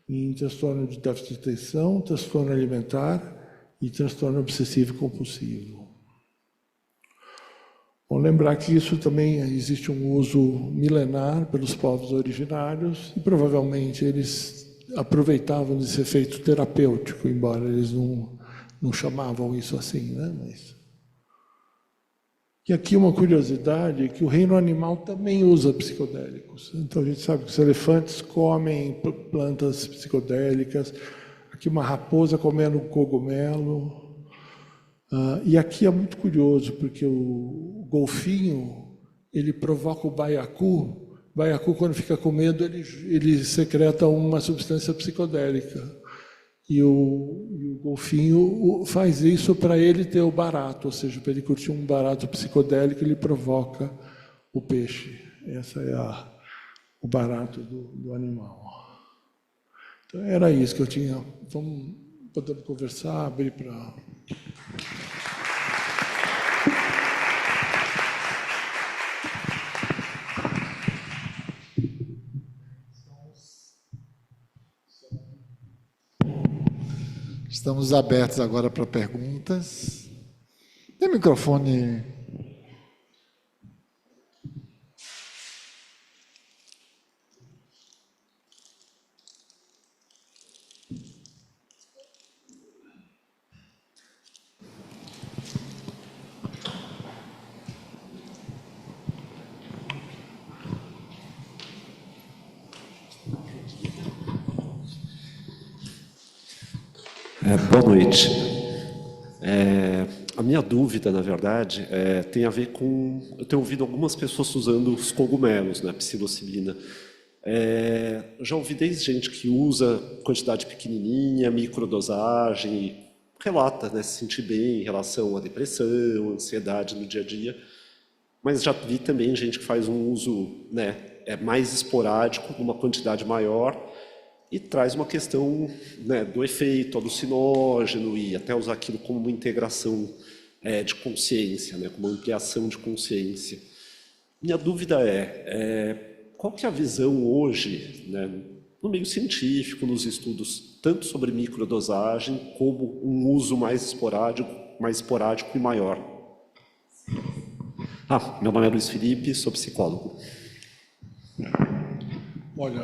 S2: em transtorno de déficit de atenção, transtorno alimentar e transtorno obsessivo-compulsivo. Bom, lembrar que isso também existe um uso milenar pelos povos originários e provavelmente eles aproveitavam desse efeito terapêutico, embora eles não chamavam isso assim, né? E aqui uma curiosidade, que o reino animal também usa psicodélicos. Então a gente sabe que os elefantes comem plantas psicodélicas, aqui uma raposa comendo cogumelo. E aqui é muito curioso, porque o golfinho, ele provoca o baiacu. O baiacu, quando fica com medo, ele secreta uma substância psicodélica. E o golfinho faz isso para ele ter o barato, ou seja, para ele curtir um barato psicodélico, ele provoca o peixe. Esse é o barato do animal. Então, era isso que eu tinha. Podemos conversar, abrir para...
S1: Estamos abertos agora para perguntas. Tem microfone?
S3: Boa noite. A minha dúvida, na verdade, tem a ver com... Eu tenho ouvido algumas pessoas usando os cogumelos, né, psilocibina. Já ouvi desde gente que usa quantidade pequenininha, microdosagem, relata, né, se sentir bem em relação à depressão, ansiedade no dia a dia. Mas já vi também gente que faz um uso, né, mais esporádico, uma quantidade maior, e traz uma questão, né, do efeito alucinógeno e até usar aquilo como uma integração de consciência, né, como uma ampliação de consciência. Minha dúvida qual que é a visão hoje, né, no meio científico, nos estudos, tanto sobre microdosagem como um uso mais esporádico e maior? Meu nome é Luiz Felipe, sou psicólogo.
S2: Olha,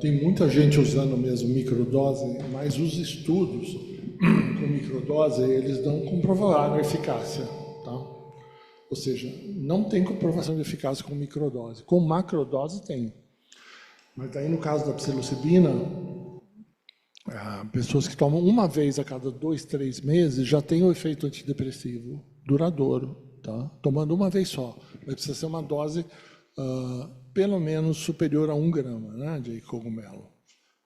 S2: tem muita gente usando mesmo microdose, mas os estudos com microdose, eles não comprovaram a eficácia, tá? Ou seja, não tem comprovação de eficácia com microdose. Com macrodose tem. Mas aí no caso da psilocibina, pessoas que tomam uma vez a cada 2, 3 meses já tem o efeito antidepressivo duradouro, tá? Tomando uma vez só. Mas precisa ser uma dose pelo menos superior a 1 grama, né, de cogumelo.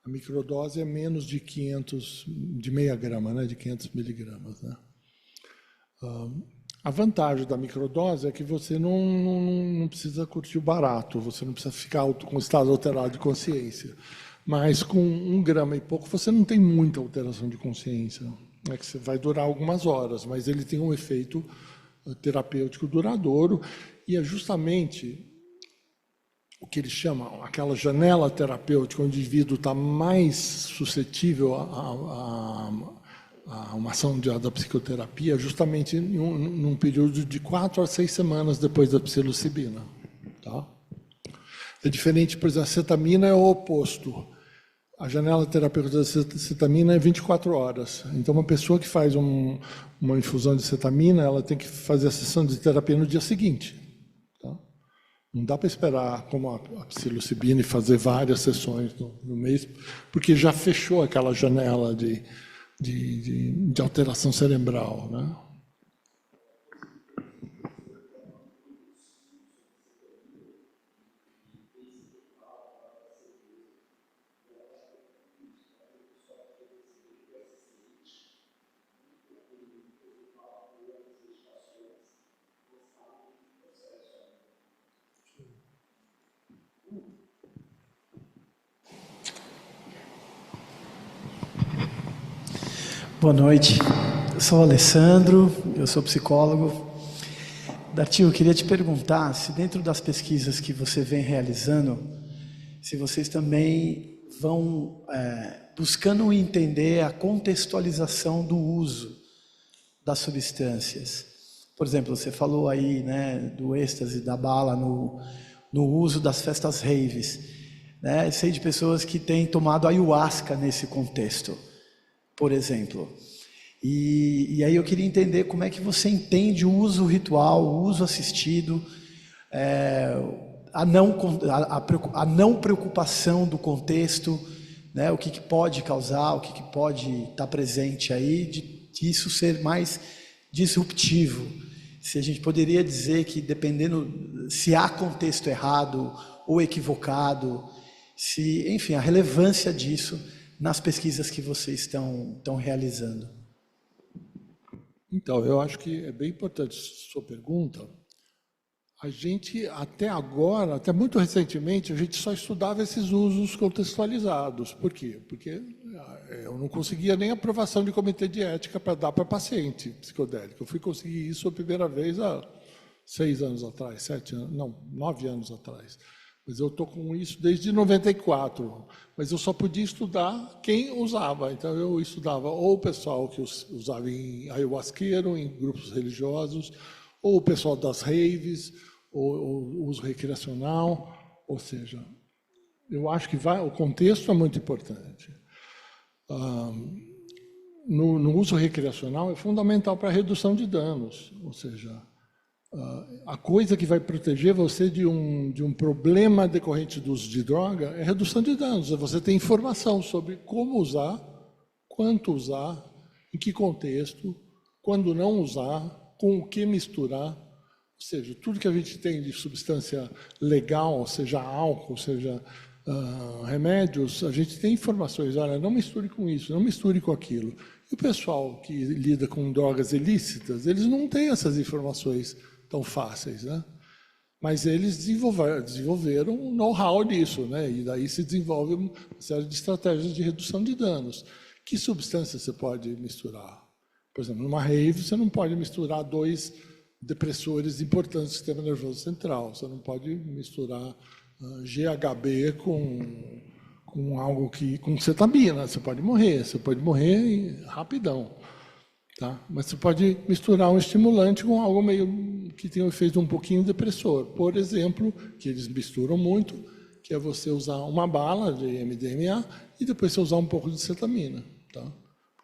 S2: A microdose é menos de 500, de meia grama, né, de 500 miligramas, né? A vantagem da microdose é que você não precisa curtir o barato, você não precisa ficar com estado alterado de consciência. Mas com 1 grama e pouco você não tem muita alteração de consciência. É que você vai durar algumas horas, mas ele tem um efeito terapêutico duradouro e é justamente o que eles chamam, aquela janela terapêutica, onde o indivíduo está mais suscetível a uma ação da psicoterapia, justamente num período de 4 a 6 semanas depois da psilocibina. Tá? É diferente, por exemplo, a cetamina é o oposto. A janela terapêutica da cetamina é 24 horas. Então, uma pessoa que faz uma infusão de cetamina, ela tem que fazer a sessão de terapia no dia seguinte. Não dá para esperar, como a psilocibina, e fazer várias sessões no mês, porque já fechou aquela janela de alteração cerebral, né?
S4: Boa noite, eu sou o Alessandro, eu sou psicólogo. Darty, eu queria te perguntar se dentro das pesquisas que você vem realizando, se vocês também vão buscando entender a contextualização do uso das substâncias. Por exemplo, você falou aí, né, do êxtase, da bala no uso das festas raves, né? Sei de pessoas que têm tomado ayahuasca nesse contexto, por exemplo. E aí eu queria entender como é que você entende o uso ritual, o uso assistido, a não preocupação do contexto, né, o que pode causar, o que pode estar presente aí, de isso ser mais disruptivo. Se a gente poderia dizer que, dependendo se há contexto errado ou equivocado, enfim, a relevância disso nas pesquisas que vocês estão realizando.
S2: Então, eu acho que é bem importante a sua pergunta. A gente, até agora, até muito recentemente, a gente só estudava esses usos contextualizados. Por quê? Porque eu não conseguia nem aprovação de comitê de ética para dar para paciente psicodélico. Eu fui conseguir isso a primeira vez há 6 anos atrás, 7 anos, não, 9 anos atrás. Mas eu estou com isso desde 94. Mas eu só podia estudar quem usava. Então, eu estudava ou o pessoal que usava em ayahuasqueiro, em grupos religiosos, ou o pessoal das raves, ou o uso recreacional. Ou seja, eu acho que o contexto é muito importante. No uso recreacional é fundamental para a redução de danos. Ou seja, a coisa que vai proteger você de um problema decorrente do uso de droga é a redução de danos. Você tem informação sobre como usar, quanto usar, em que contexto, quando não usar, com o que misturar. Ou seja, tudo que a gente tem de substância legal, seja álcool, seja remédios, a gente tem informações. Olha, não misture com isso, não misture com aquilo. E o pessoal que lida com drogas ilícitas, eles não têm essas informações tão fáceis, né? Mas eles desenvolveram um know-how disso, né? E daí se desenvolve uma série de estratégias de redução de danos. Que substância você pode misturar? Por exemplo, numa rave você não pode misturar 2 depressores importantes do sistema nervoso central. Você não pode misturar GHB com algo com cetamina. Você pode morrer rapidão. Tá? Mas você pode misturar um estimulante com algo meio que tem um efeito um pouquinho depressor. Por exemplo, que eles misturam muito, que é você usar uma bala de MDMA e depois você usar um pouco de cetamina. Tá?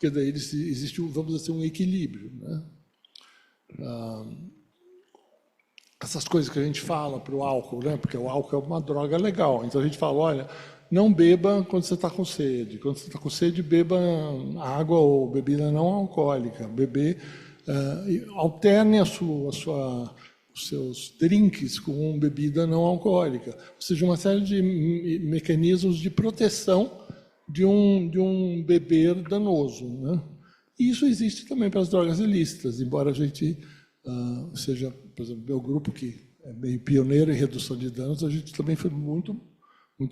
S2: porque daí existe, vamos dizer, um equilíbrio, né? Essas coisas que a gente fala para o álcool, né? Porque o álcool é uma droga legal. Então a gente fala, olha, não beba quando você está com sede. Quando você está com sede, beba água ou bebida não alcoólica. Alterne os seus drinks com bebida não alcoólica. Ou seja, uma série de mecanismos de proteção de um beber danoso, né? E isso existe também para as drogas ilícitas, embora a gente seja, por exemplo, meu grupo que é meio pioneiro em redução de danos, a gente também foi muito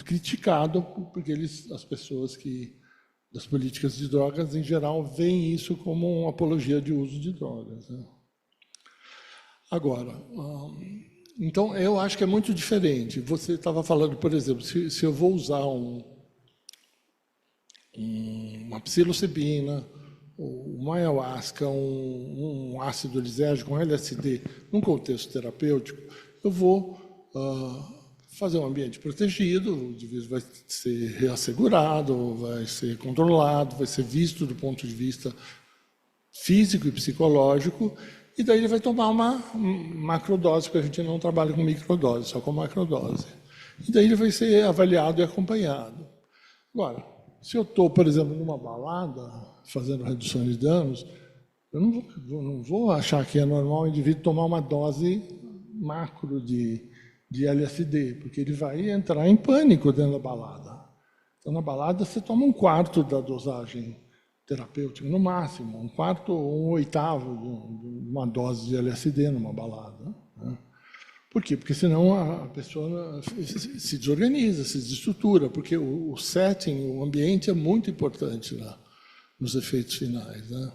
S2: criticado porque as pessoas das políticas de drogas em geral veem isso como uma apologia de uso de drogas, né? Agora, então eu acho que é muito diferente. Você estava falando, por exemplo, se eu vou usar uma psilocibina, uma ayahuasca, um ácido lisérgico, um LSD, num contexto terapêutico, eu vou fazer um ambiente protegido, o indivíduo vai ser reassegurado, vai ser controlado, vai ser visto do ponto de vista físico e psicológico, e daí ele vai tomar uma macrodose, porque a gente não trabalha com microdose, só com macrodose. E daí ele vai ser avaliado e acompanhado. Agora, se eu estou, por exemplo, numa balada, fazendo redução de danos, eu não vou achar que é normal o indivíduo tomar uma dose macro de LSD, porque ele vai entrar em pânico dentro da balada. Então, na balada, você toma 1/4 da dosagem terapêutica, no máximo, 1/4 ou 1/8 de uma dose de LSD numa balada, né? Por quê? Porque senão a pessoa se desorganiza, se desestrutura, porque o setting, o ambiente é muito importante nos efeitos finais, né?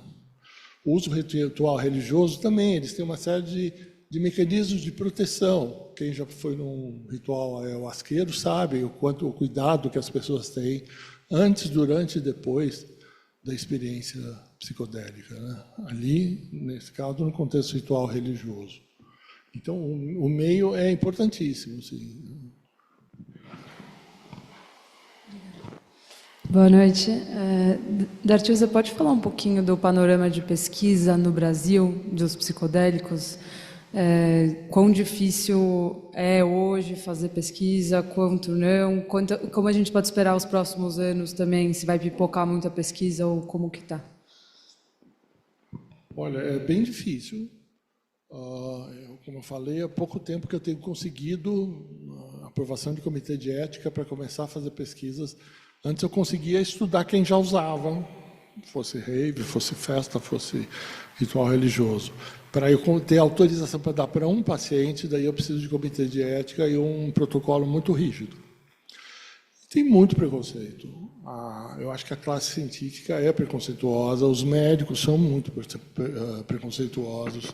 S2: O uso ritual religioso também, eles têm uma série de mecanismos de proteção. Quem já foi num ritual ayahuasqueiro sabe o cuidado que as pessoas têm antes, durante e depois da experiência psicodélica, né? Ali, nesse caso, no contexto ritual religioso. Então, o meio é importantíssimo, sim.
S5: Boa noite. Dartiu, você pode falar um pouquinho do panorama de pesquisa no Brasil dos psicodélicos? Quão difícil é hoje fazer pesquisa, quanto não? Como a gente pode esperar os próximos anos também? Se vai pipocar muita pesquisa ou como que está?
S2: Olha, é bem difícil. Como eu falei, há pouco tempo que eu tenho conseguido a aprovação de comitê de ética para começar a fazer pesquisas. Antes eu conseguia estudar quem já usava, fosse rave, fosse festa, fosse ritual religioso. Para eu ter autorização para dar para um paciente, daí eu preciso de comitê de ética e um protocolo muito rígido. Tem muito preconceito. Eu acho que a classe científica é preconceituosa, os médicos são muito preconceituosos.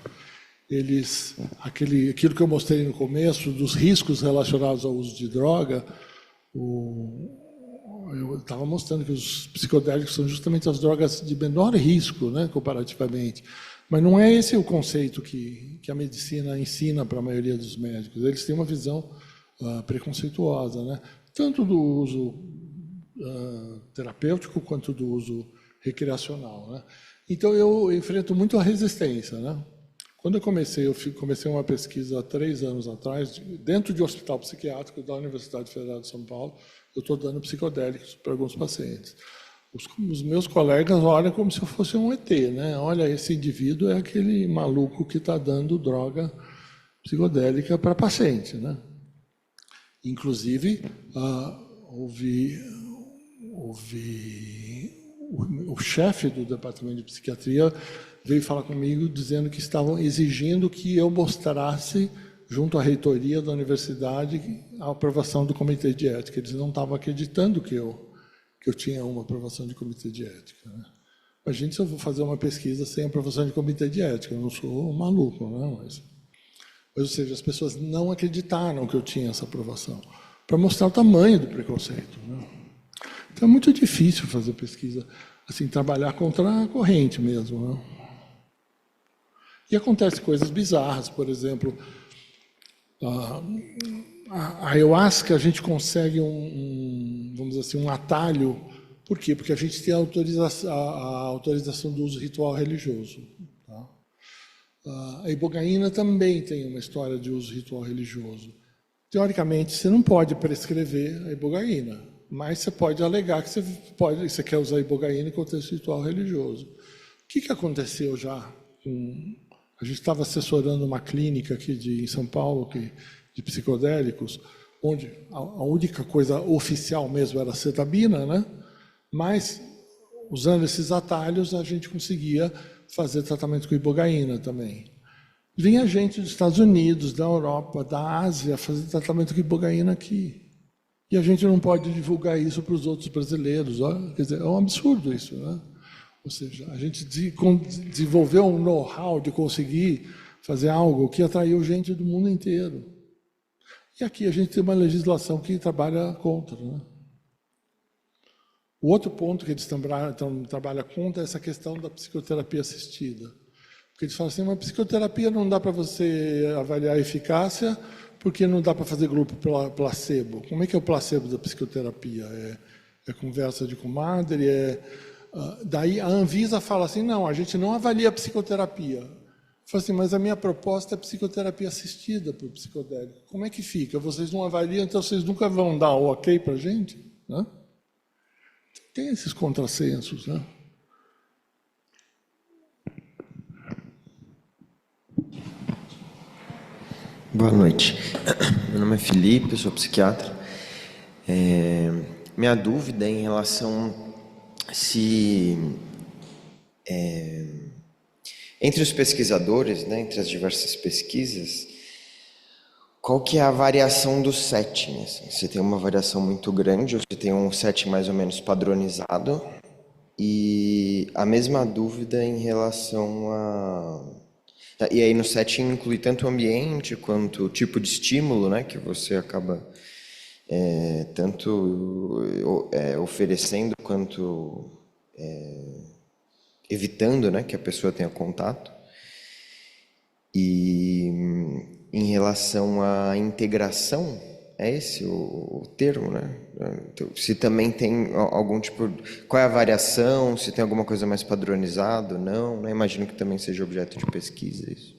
S2: Aquilo que eu mostrei no começo, dos riscos relacionados ao uso de droga, eu estava mostrando que os psicodélicos são justamente as drogas de menor risco, né, comparativamente. Mas não é esse o conceito que a medicina ensina para a maioria dos médicos. Eles têm uma visão preconceituosa, né, tanto do uso terapêutico quanto do uso recreacional, né. Então, eu enfrento muito a resistência, né. Quando eu comecei uma pesquisa há 3 anos atrás, dentro de um hospital psiquiátrico da Universidade Federal de São Paulo, eu estou dando psicodélicos para alguns pacientes. Os meus colegas olham como se eu fosse um ET, né? Olha, esse indivíduo é aquele maluco que está dando droga psicodélica para paciente, né? Inclusive, o chefe do departamento de psiquiatria veio falar comigo dizendo que estavam exigindo que eu mostrasse, junto à reitoria da universidade, a aprovação do comitê de ética. Eles não estavam acreditando que eu tinha uma aprovação de comitê de ética, né? Imagine se eu vou fazer uma pesquisa sem aprovação de comitê de ética. Eu não sou maluco, né? Mas, ou seja, as pessoas não acreditaram que eu tinha essa aprovação, para mostrar o tamanho do preconceito, né? Então é muito difícil fazer pesquisa, assim, trabalhar contra a corrente mesmo, né? E acontecem coisas bizarras, por exemplo, a ayahuasca, a gente consegue vamos dizer assim, um atalho Por quê? Porque a gente tem a autorização do uso ritual religioso. Tá? A ibogaína também tem uma história de uso ritual religioso. Teoricamente, você não pode prescrever a ibogaína, mas você pode alegar que você quer usar a ibogaína em contexto ritual religioso. O que aconteceu já? A gente estava assessorando uma clínica aqui em São Paulo de psicodélicos, onde a única coisa oficial mesmo era a cetabina, né? Mas, usando esses atalhos, a gente conseguia fazer tratamento com ibogaína também. Vinha gente dos Estados Unidos, da Europa, da Ásia, fazer tratamento com ibogaína aqui. E a gente não pode divulgar isso para os outros brasileiros. Ó. Quer dizer, é um absurdo isso, né? Ou seja, a gente desenvolveu um know-how de conseguir fazer algo que atraiu gente do mundo inteiro. E aqui a gente tem uma legislação que trabalha contra, né? O outro ponto que eles trabalham contra é essa questão da psicoterapia assistida. Porque eles falam assim, uma psicoterapia não dá para você avaliar a eficácia porque não dá para fazer grupo placebo. Como é que é o placebo da psicoterapia? É conversa de comadre? Daí a Anvisa fala assim, não, a gente não avalia a psicoterapia. Fala assim, mas a minha proposta é psicoterapia assistida por psicodélico. Como é que fica? Vocês não avaliam, então vocês nunca vão dar o ok para a gente? Né? Tem esses contrassensos, né?
S6: Boa noite. Meu nome é Felipe, eu sou psiquiatra. Minha dúvida é em relação se entre os pesquisadores, né, entre as diversas pesquisas, qual que é a variação do setting? Assim? Se tem uma variação muito grande ou se tem um setting mais ou menos padronizado? E a mesma dúvida em relação a... E aí no setting inclui tanto o ambiente quanto o tipo de estímulo, né, que você acaba tanto oferecendo quanto evitando, né, que a pessoa tenha contato. E em relação à integração, é esse o termo, né? Então, se também tem algum tipo... Qual é a variação? Se tem alguma coisa mais padronizada? Não, né? Imagino que também seja objeto de pesquisa isso.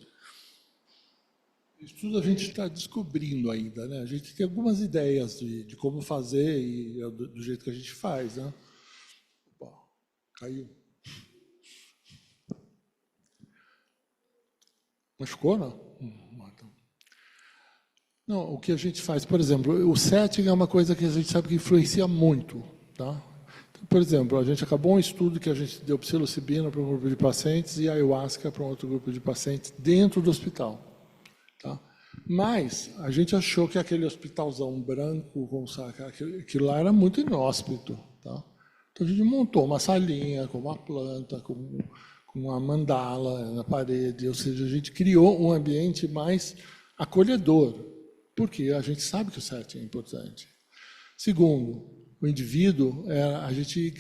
S2: Isso tudo a gente está descobrindo ainda, né? A gente tem algumas ideias de como fazer e do jeito que a gente faz, né? Opa, caiu. Machucou, não? Não, o que a gente faz, por exemplo, o setting é uma coisa que a gente sabe que influencia muito, tá? Então, por exemplo, a gente acabou um estudo que a gente deu psilocibina para um grupo de pacientes e ayahuasca para um outro grupo de pacientes dentro do hospital, tá? Mas a gente achou que aquele hospitalzão branco, com saca, aquilo lá era muito inóspito, tá? Então a gente montou uma salinha com uma planta, com uma mandala na parede, ou seja, a gente criou um ambiente mais acolhedor, porque a gente sabe que o setting é importante. Segundo, o indivíduo, a gente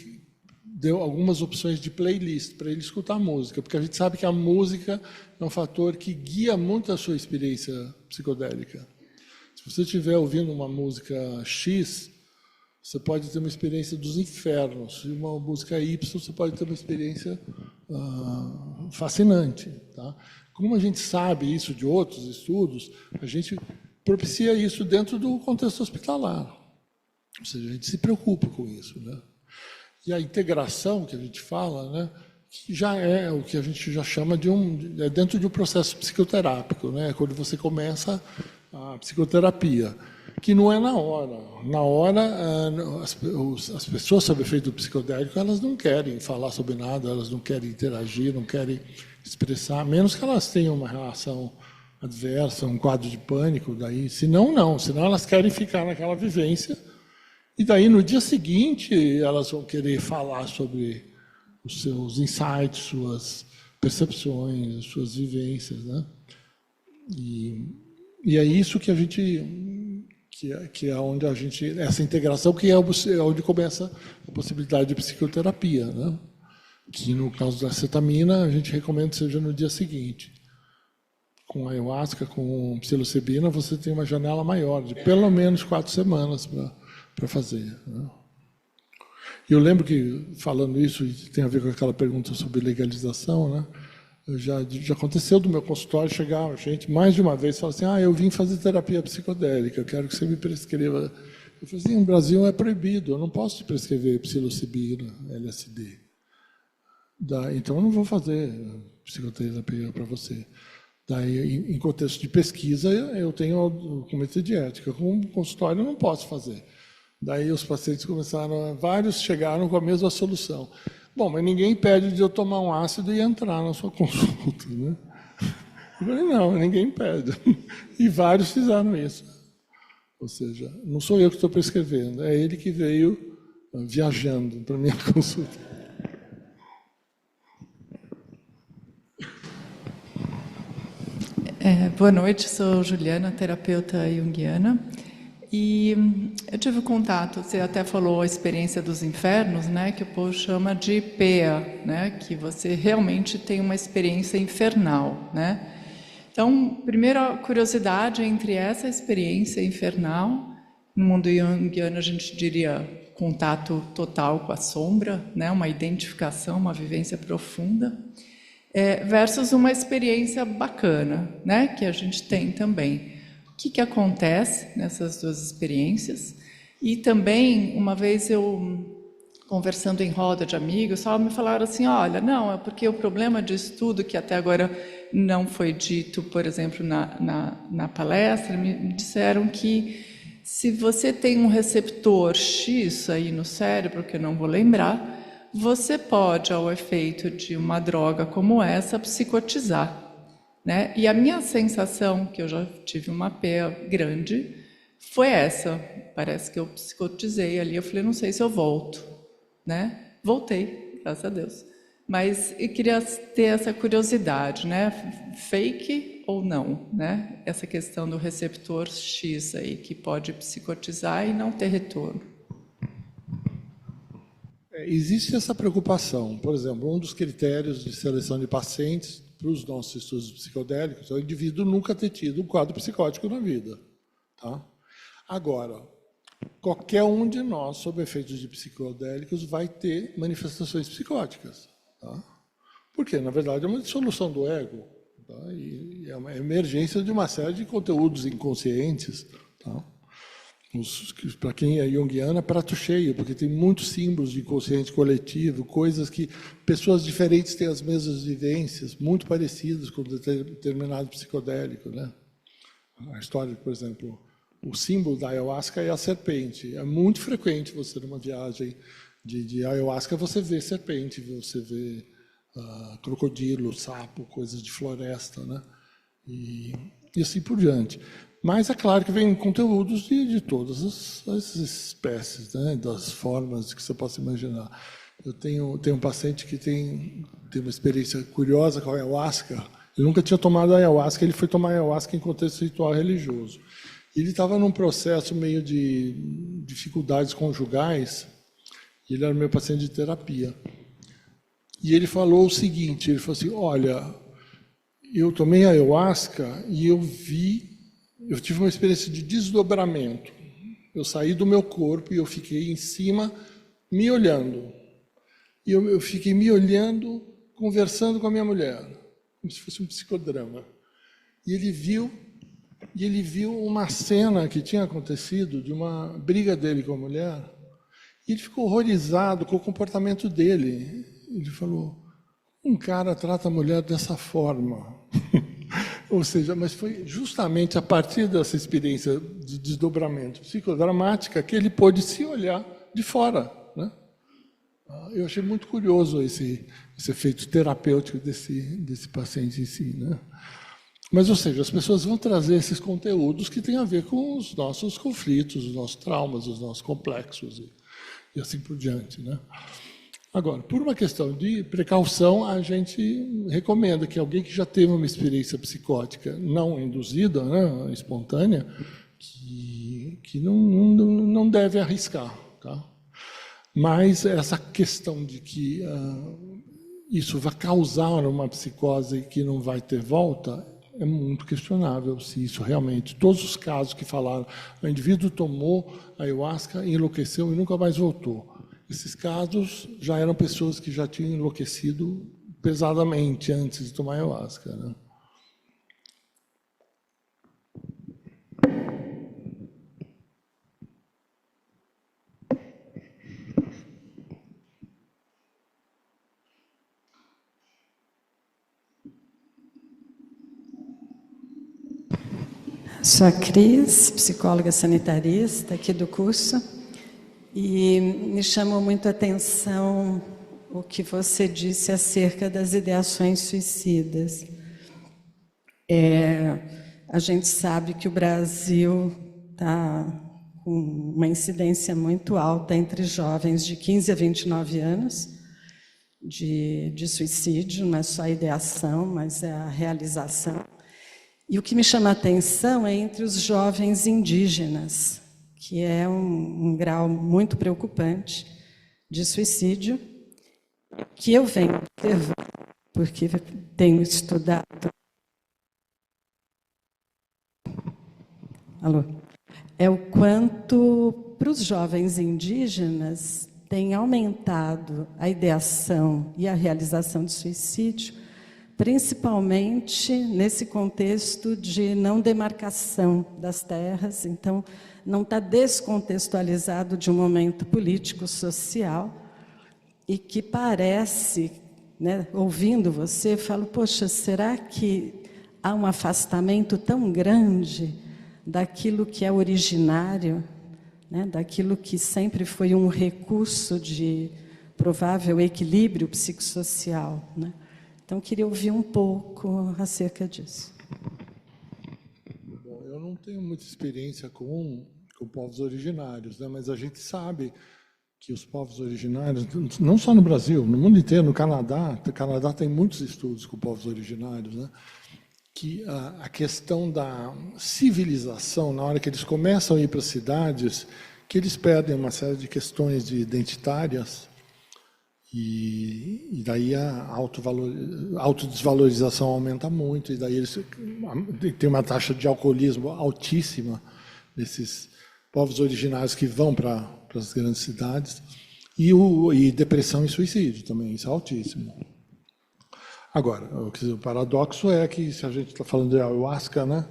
S2: deu algumas opções de playlist para ele escutar música, porque a gente sabe que a música é um fator que guia muito a sua experiência psicodélica. Se você estiver ouvindo uma música X, você pode ter uma experiência dos infernos, e uma música Y, você pode ter uma experiência fascinante. Tá? Como a gente sabe isso de outros estudos, a gente propicia isso dentro do contexto hospitalar. Ou seja, a gente se preocupa com isso, né? E a integração que a gente fala, né, que já é o que a gente já chama de dentro de um processo psicoterápico, né? Quando você começa a psicoterapia, que não é na hora. Na hora, as pessoas sob efeito psicodélico, elas não querem falar sobre nada, elas não querem interagir, não querem expressar, a menos que elas tenham uma reação adversa, um quadro de pânico, daí, senão não, senão elas querem ficar naquela vivência, e daí no dia seguinte elas vão querer falar sobre os seus insights, suas percepções, suas vivências, né? E é isso que a gente, que é onde a gente, essa integração que é onde começa a possibilidade de psicoterapia, né? Que no caso da cetamina a gente recomenda que seja no dia seguinte. Com ayahuasca, com psilocibina, você tem uma janela maior, de pelo menos 4 semanas para fazer. Né? Eu lembro que, falando isso, e tem a ver com aquela pergunta sobre legalização, né? Já aconteceu do meu consultório chegar gente mais de uma vez e falar assim, eu vim fazer terapia psicodélica, eu quero que você me prescreva. Eu falei assim, no Brasil é proibido, eu não posso te prescrever psilocibina, LSD. Então eu não vou fazer psicoterapia para você. Daí, em contexto de pesquisa, eu tenho o comitê de ética. Com o consultório eu não posso fazer. Daí os pacientes vários chegaram com a mesma solução. Bom, mas ninguém impede de eu tomar um ácido e entrar na sua consulta, né? Eu falei, não, ninguém impede. E vários fizeram isso. Ou seja, não sou eu que estou prescrevendo, é ele que veio viajando para a minha consulta.
S7: Boa noite, sou Juliana, terapeuta junguiana. E eu tive contato, você até falou a experiência dos infernos, né, que o povo chama de PEA, né, que você realmente tem uma experiência infernal, né? Então, primeira curiosidade entre essa experiência infernal, no mundo junguiano a gente diria contato total com a sombra, né, uma identificação, uma vivência profunda, versus uma experiência bacana, né, que a gente tem também. O que acontece nessas duas experiências? E também, uma vez eu, conversando em roda de amigos, só me falaram assim, olha, não, é porque o problema disso tudo, que até agora não foi dito, por exemplo, na palestra, me disseram que se você tem um receptor X aí no cérebro, que eu não vou lembrar, você pode, ao efeito de uma droga como essa, psicotizar. Né? E a minha sensação, que eu já tive uma PEA grande, foi essa. Parece que eu psicotizei ali, eu falei, não sei se eu volto. Né? Voltei, graças a Deus. Mas eu queria ter essa curiosidade, né? Fake ou não? Né? Essa questão do receptor X aí, que pode psicotizar e não ter retorno.
S2: Existe essa preocupação. Por exemplo, um dos critérios de seleção de pacientes para os nossos estudos psicodélicos é o indivíduo nunca ter tido um quadro psicótico na vida. Tá? Agora, qualquer um de nós, sob efeitos de psicodélicos, vai ter manifestações psicóticas. Tá? Porque, na verdade, é uma dissolução do ego. Tá? E é uma emergência de uma série de conteúdos inconscientes. Tá? Para quem é junguiano, é prato cheio, porque tem muitos símbolos de inconsciente coletivo, coisas que pessoas diferentes têm as mesmas vivências, muito parecidas com determinado psicodélico. Né? A história, por exemplo, o símbolo da ayahuasca é a serpente. É muito frequente você, numa viagem de ayahuasca, você vê serpente, você vê crocodilo, sapo, coisas de floresta, né? E assim por diante. Mas é claro que vem conteúdos de todas as espécies, né? Das formas que você possa imaginar. Eu tenho um paciente que tem uma experiência curiosa com a ayahuasca. Ele nunca tinha tomado ayahuasca, ele foi tomar ayahuasca em contexto ritual religioso. Ele estava num processo meio de dificuldades conjugais, e ele era meu paciente de terapia. E ele falou o seguinte, ele falou assim, olha, eu tomei ayahuasca e eu tive uma experiência de desdobramento. Eu saí do meu corpo e eu fiquei em cima me olhando. E eu fiquei me olhando, conversando com a minha mulher, como se fosse um psicodrama. E ele viu uma cena que tinha acontecido de uma briga dele com a mulher. E ele ficou horrorizado com o comportamento dele. Ele falou, um cara trata a mulher dessa forma. Ou seja, mas foi justamente a partir dessa experiência de desdobramento psicodramática que ele pôde se olhar de fora. Né? Eu achei muito curioso esse efeito terapêutico desse paciente em si. Né? Mas, ou seja, as pessoas vão trazer esses conteúdos que têm a ver com os nossos conflitos, os nossos traumas, os nossos complexos e assim por diante. Né? Agora, por uma questão de precaução, a gente recomenda que alguém que já teve uma experiência psicótica não induzida, né, espontânea, que não deve arriscar. Tá? Mas essa questão de que isso vai causar uma psicose que não vai ter volta é muito questionável se isso realmente... Todos os casos que falaram, o indivíduo tomou ayahuasca, enlouqueceu e nunca mais voltou. Esses casos já eram pessoas que já tinham enlouquecido pesadamente antes de tomar ayahuasca, né?
S8: Sou a Cris, psicóloga sanitarista aqui do curso, e me chamou muito a atenção o que você disse acerca das ideações suicidas. A gente sabe que o Brasil está com uma incidência muito alta entre jovens de 15 a 29 anos de suicídio, não é só a ideação, mas é a realização. E o que me chama a atenção é entre os jovens indígenas, que é um grau muito preocupante de suicídio, que eu venho observando, porque tenho estudado. Alô? É o quanto, para os jovens indígenas, tem aumentado a ideação e a realização de suicídio, principalmente nesse contexto de não demarcação das terras, então não está descontextualizado de um momento político-social, e que parece, né, ouvindo você, falo, poxa, será que há um afastamento tão grande daquilo que é originário, né, daquilo que sempre foi um recurso de provável equilíbrio psicossocial, né? Então, queria ouvir um pouco acerca disso.
S2: Bom, eu não tenho muita experiência com povos originários, né? Mas a gente sabe que os povos originários, não só no Brasil, no mundo inteiro, no Canadá tem muitos estudos com povos originários, né? Que a questão da civilização, na hora que eles começam a ir para as cidades, que eles perdem uma série de questões identitárias, e daí a autodesvalorização aumenta muito, e daí eles têm uma taxa de alcoolismo altíssima desses povos originários que vão para as grandes cidades, e depressão e suicídio também, isso é altíssimo. Agora, o paradoxo é que, se a gente está falando de ayahuasca, né?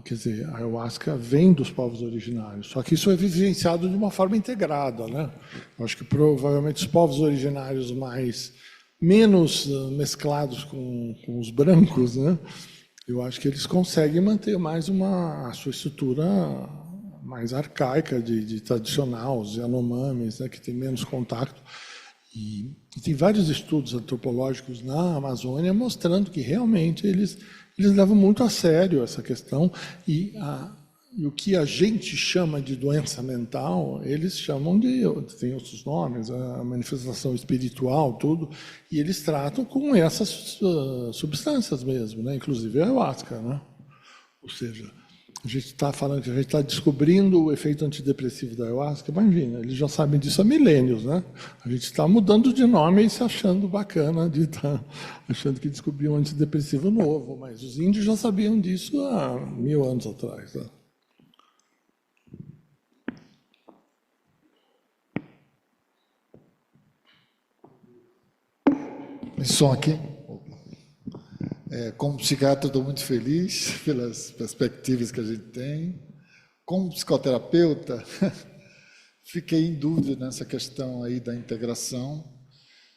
S2: Quer dizer, a ayahuasca vem dos povos originários, só que isso é vivenciado de uma forma integrada, né? Eu acho que provavelmente os povos originários menos mesclados com os brancos, né? Eu acho que eles conseguem manter mais a sua estrutura mais arcaica, de tradicional, os Yanomamis, né, que tem menos contato. E tem vários estudos antropológicos na Amazônia mostrando que realmente eles levam muito a sério essa questão, e o que a gente chama de doença mental, eles chamam tem outros nomes, a manifestação espiritual, tudo, e eles tratam com essas substâncias mesmo, né? Inclusive a ayahuasca, né? Ou seja, a gente está falando que a gente está descobrindo o efeito antidepressivo da ayahuasca, imagina, eles já sabem disso há milênios, né? A gente está mudando de nome e se achando bacana, achando que descobriu um antidepressivo novo, mas os índios já sabiam disso há 1000 anos atrás, né?
S1: Esse som aqui. Como psiquiatra, estou muito feliz pelas perspectivas que a gente tem. Como psicoterapeuta, fiquei em dúvida nessa questão aí da integração.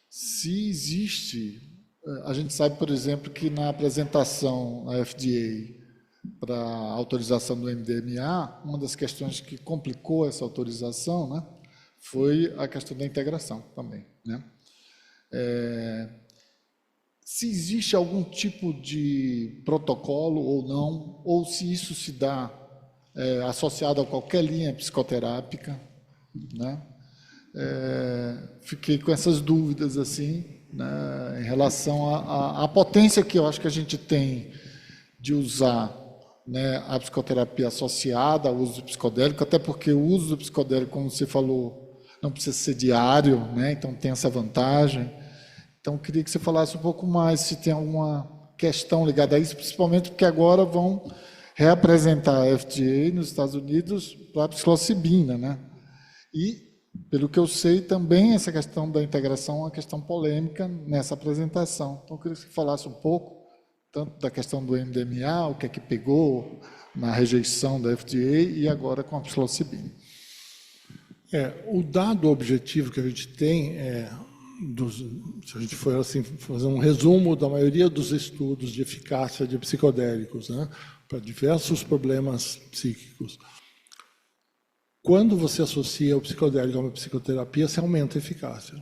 S1: Se existe, a gente sabe, por exemplo, que na apresentação na FDA para a autorização do MDMA, uma das questões que complicou essa autorização, né, foi a questão da integração também, né? Se existe algum tipo de protocolo ou não, ou se isso se dá associado a qualquer linha psicoterápica, né? Fiquei com essas dúvidas assim, né, em relação à potência que eu acho que a gente tem de usar, né, a psicoterapia associada ao uso do psicodélico, até porque o uso do psicodélico, como você falou, não precisa ser diário, né, então tem essa vantagem. Então, queria que você falasse um pouco mais se tem alguma questão ligada a isso, principalmente porque agora vão reapresentar a FDA nos Estados Unidos para a psilocibina, né? E Pelo que eu sei, também essa questão da integração é uma questão polêmica nessa apresentação. Então, eu queria que você falasse um pouco, tanto da questão do MDMA, o que é que pegou na rejeição da FDA e agora com a psilocibina.
S2: O dado objetivo que a gente tem se a gente for assim, fazer um resumo da maioria dos estudos de eficácia de psicodélicos, né, para diversos problemas psíquicos, quando você associa o psicodélico a uma psicoterapia, você aumenta a eficácia.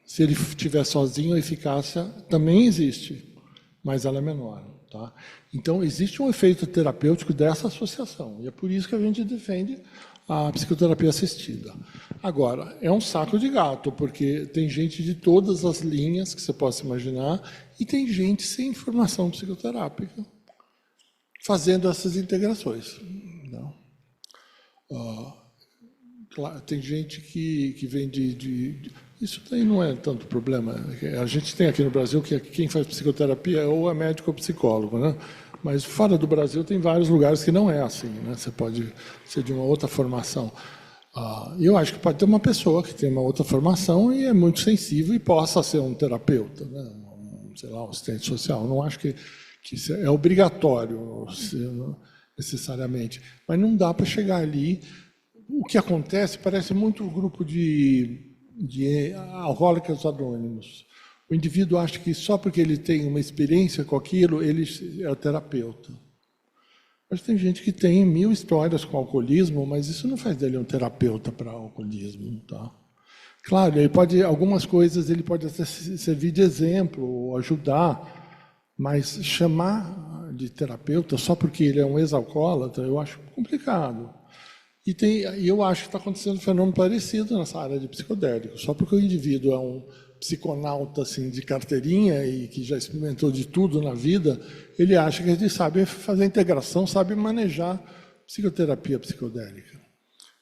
S2: Se ele estiver sozinho, a eficácia também existe, mas ela é menor. Tá? Então, existe um efeito terapêutico dessa associação, e é por isso que a gente defende a psicoterapia assistida. Agora, é um saco de gato, porque tem gente de todas as linhas que você possa imaginar, e tem gente sem formação psicoterápica fazendo essas integrações. Não? Claro, tem gente que vem isso daí não é tanto problema. A gente tem aqui no Brasil que quem faz psicoterapia ou é médico ou psicólogo, né? Mas fora do Brasil tem vários lugares que não é assim, né? Você pode ser de uma outra formação. Eu acho que pode ter uma pessoa que tem uma outra formação e é muito sensível e possa ser um terapeuta, né? Sei lá, um assistente social. Não acho que isso é obrigatório necessariamente, mas não dá para chegar ali. O que acontece parece muito o grupo de alcoólicos anônimos. O indivíduo acha que só porque ele tem uma experiência com aquilo, ele é o terapeuta. Mas tem gente que tem 1000 histórias com alcoolismo, mas isso não faz dele um terapeuta para alcoolismo. Tá? Claro, algumas coisas ele pode até servir de exemplo, ou ajudar, mas chamar de terapeuta só porque ele é um ex-alcoólatra, eu acho complicado. E eu acho que está acontecendo um fenômeno parecido nessa área de psicodélicos. Só porque o indivíduo é um psiconauta assim, de carteirinha e que já experimentou de tudo na vida, ele acha que ele sabe fazer integração, sabe manejar psicoterapia psicodélica.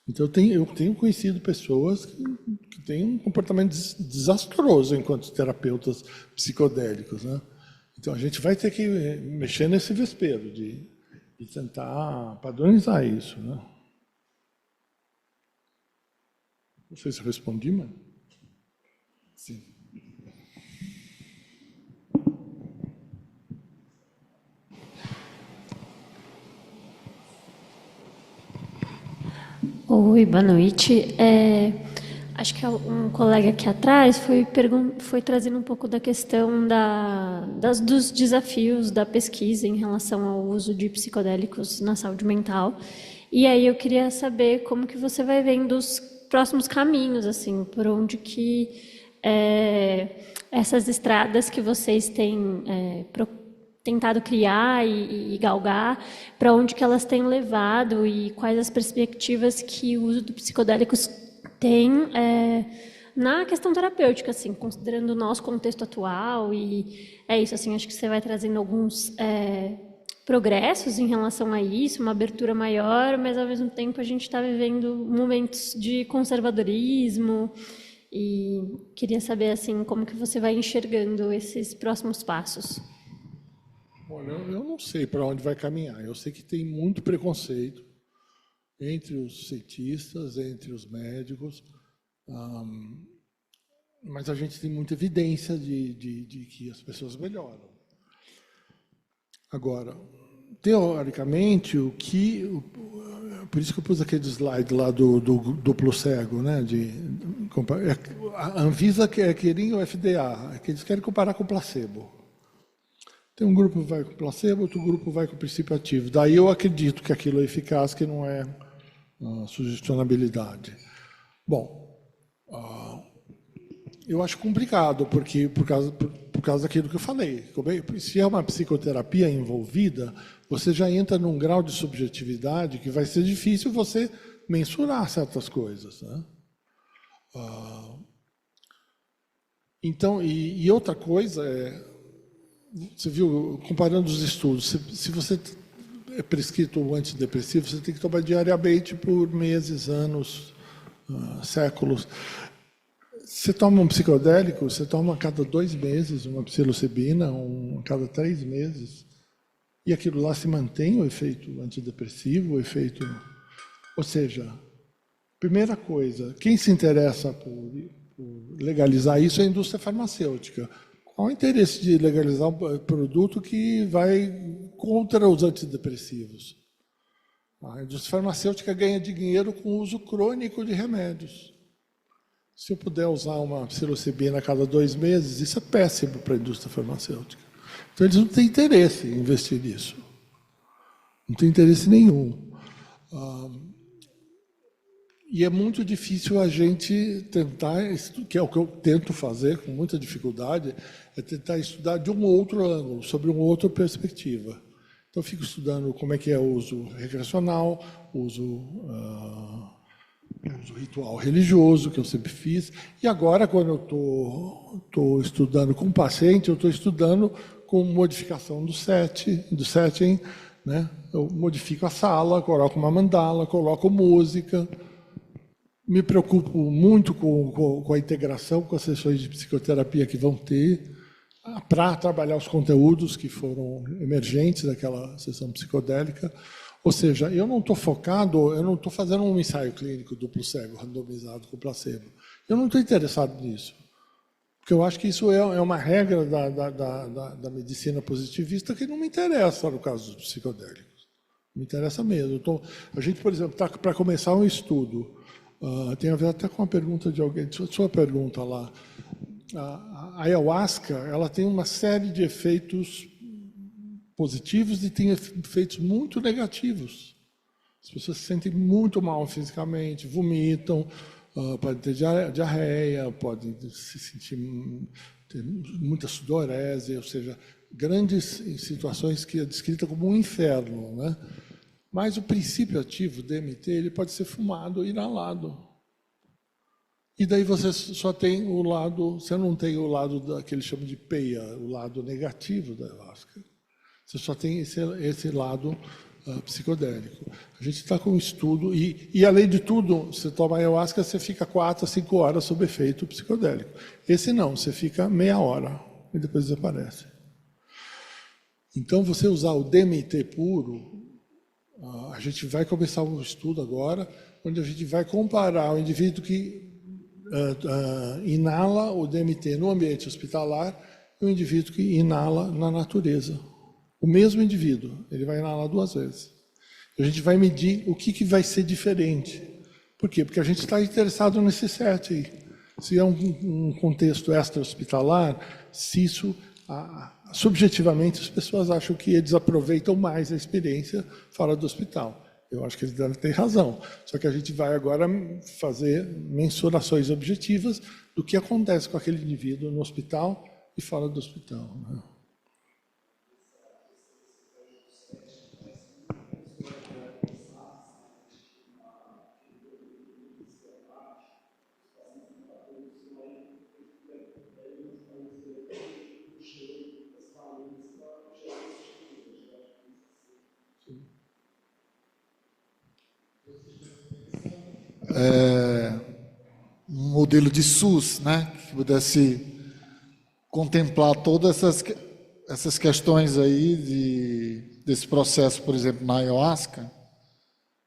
S2: Então, eu tenho conhecido pessoas que têm um comportamento desastroso enquanto terapeutas psicodélicos. Né? Então, a gente vai ter que mexer nesse vespeiro de tentar padronizar isso. Né? Não sei se eu respondi, mas... Sim.
S9: Oi, boa noite. Acho que um colega aqui atrás foi trazendo um pouco da questão dos desafios da pesquisa em relação ao uso de psicodélicos na saúde mental. E aí eu queria saber como que você vai vendo os próximos caminhos, assim, por onde que essas estradas que vocês têm tentado criar e galgar, para onde que elas têm levado e quais as perspectivas que o uso do psicodélicos tem na questão terapêutica, assim, considerando o nosso contexto atual. E é isso, assim, acho que você vai trazendo alguns progressos em relação a isso, uma abertura maior, mas ao mesmo tempo a gente está vivendo momentos de conservadorismo. E queria saber assim como que você vai enxergando esses próximos passos.
S2: Olha, eu não sei para onde vai caminhar. Eu sei que tem muito preconceito entre os cientistas, entre os médicos, mas a gente tem muita evidência de que as pessoas melhoram. Agora, teoricamente, por isso que eu pus aquele slide lá do duplo cego, né? A Anvisa queria o FDA, que eles querem comparar com o placebo. Tem um grupo que vai com placebo, outro grupo vai com o princípio ativo. Daí eu acredito que aquilo é eficaz, que não é sugestionabilidade. Bom, eu acho complicado, porque por causa daquilo que eu falei. Se é uma psicoterapia envolvida, você já entra num grau de subjetividade que vai ser difícil você mensurar certas coisas. Né? Então, e outra coisa você viu, comparando os estudos, se você é prescrito um antidepressivo, você tem que tomar diariamente por meses, anos, séculos. Você toma um psicodélico, você toma a cada 2 meses uma psilocibina, a cada 3 meses, e aquilo lá se mantém o efeito antidepressivo, o efeito... Ou seja, Primeira coisa, quem se interessa por legalizar isso é a indústria farmacêutica. Qual o interesse de legalizar um produto que vai contra os antidepressivos? A indústria farmacêutica ganha dinheiro com o uso crônico de remédios. Se eu puder usar uma psilocibina a cada 2 meses, isso é péssimo para a indústria farmacêutica. Então, eles não têm interesse em investir nisso. Não tem interesse nenhum. E é muito difícil a gente tentar, que é o que eu tento fazer com muita dificuldade, é tentar estudar de um outro ângulo, sobre uma outra perspectiva. Então, eu fico estudando como é que é o uso recreacional, o uso ritual religioso, que eu sempre fiz. E agora, quando eu estou estudando com paciente, eu estou estudando com modificação do setting, né? Eu modifico a sala, coloco uma mandala, coloco música. Me preocupo muito com a integração com as sessões de psicoterapia que vão ter, para trabalhar os conteúdos que foram emergentes daquela sessão psicodélica. Ou seja, eu não estou focado, eu não estou fazendo um ensaio clínico duplo cego, randomizado com placebo. Eu não estou interessado nisso. Porque eu acho que isso é uma regra da medicina positivista que não me interessa no caso dos psicodélicos. Não me interessa mesmo. A gente, por exemplo, está para começar um estudo. Tem a ver até com a pergunta de alguém, sua pergunta lá. A ayahuasca, ela tem uma série de efeitos positivos e tem efeitos muito negativos. As pessoas se sentem muito mal fisicamente, vomitam, podem ter diarreia, podem se sentir ter muita sudorese, ou seja, grandes situações que é descrita como um inferno, né? Mas o princípio ativo, DMT, ele pode ser fumado e inalado. E daí você só tem o lado, você não tem o lado que eles chamam de peia, o lado negativo da ayahuasca. Você só tem esse lado psicodélico. A gente está com um estudo, e além de tudo, você toma ayahuasca, você fica 4 a 5 horas sob efeito psicodélico. Esse não, você fica meia hora e depois desaparece. Então, você usar o DMT puro, a gente vai começar um estudo agora, onde a gente vai comparar o indivíduo que inala o DMT no ambiente hospitalar e o indivíduo que inala na natureza. O mesmo indivíduo, ele vai inalar 2 vezes. A gente vai medir o que vai ser diferente. Por quê? Porque a gente está interessado nesse set aí. Se é um contexto extra-hospitalar, se isso, subjetivamente, as pessoas acham que eles aproveitam mais a experiência fora do hospital. Eu acho que eles devem ter razão. Só que a gente vai agora fazer mensurações objetivas do que acontece com aquele indivíduo no hospital e fora do hospital, né?
S1: Um modelo de SUS, né, que pudesse contemplar todas essas questões aí desse processo, por exemplo, na ayahuasca,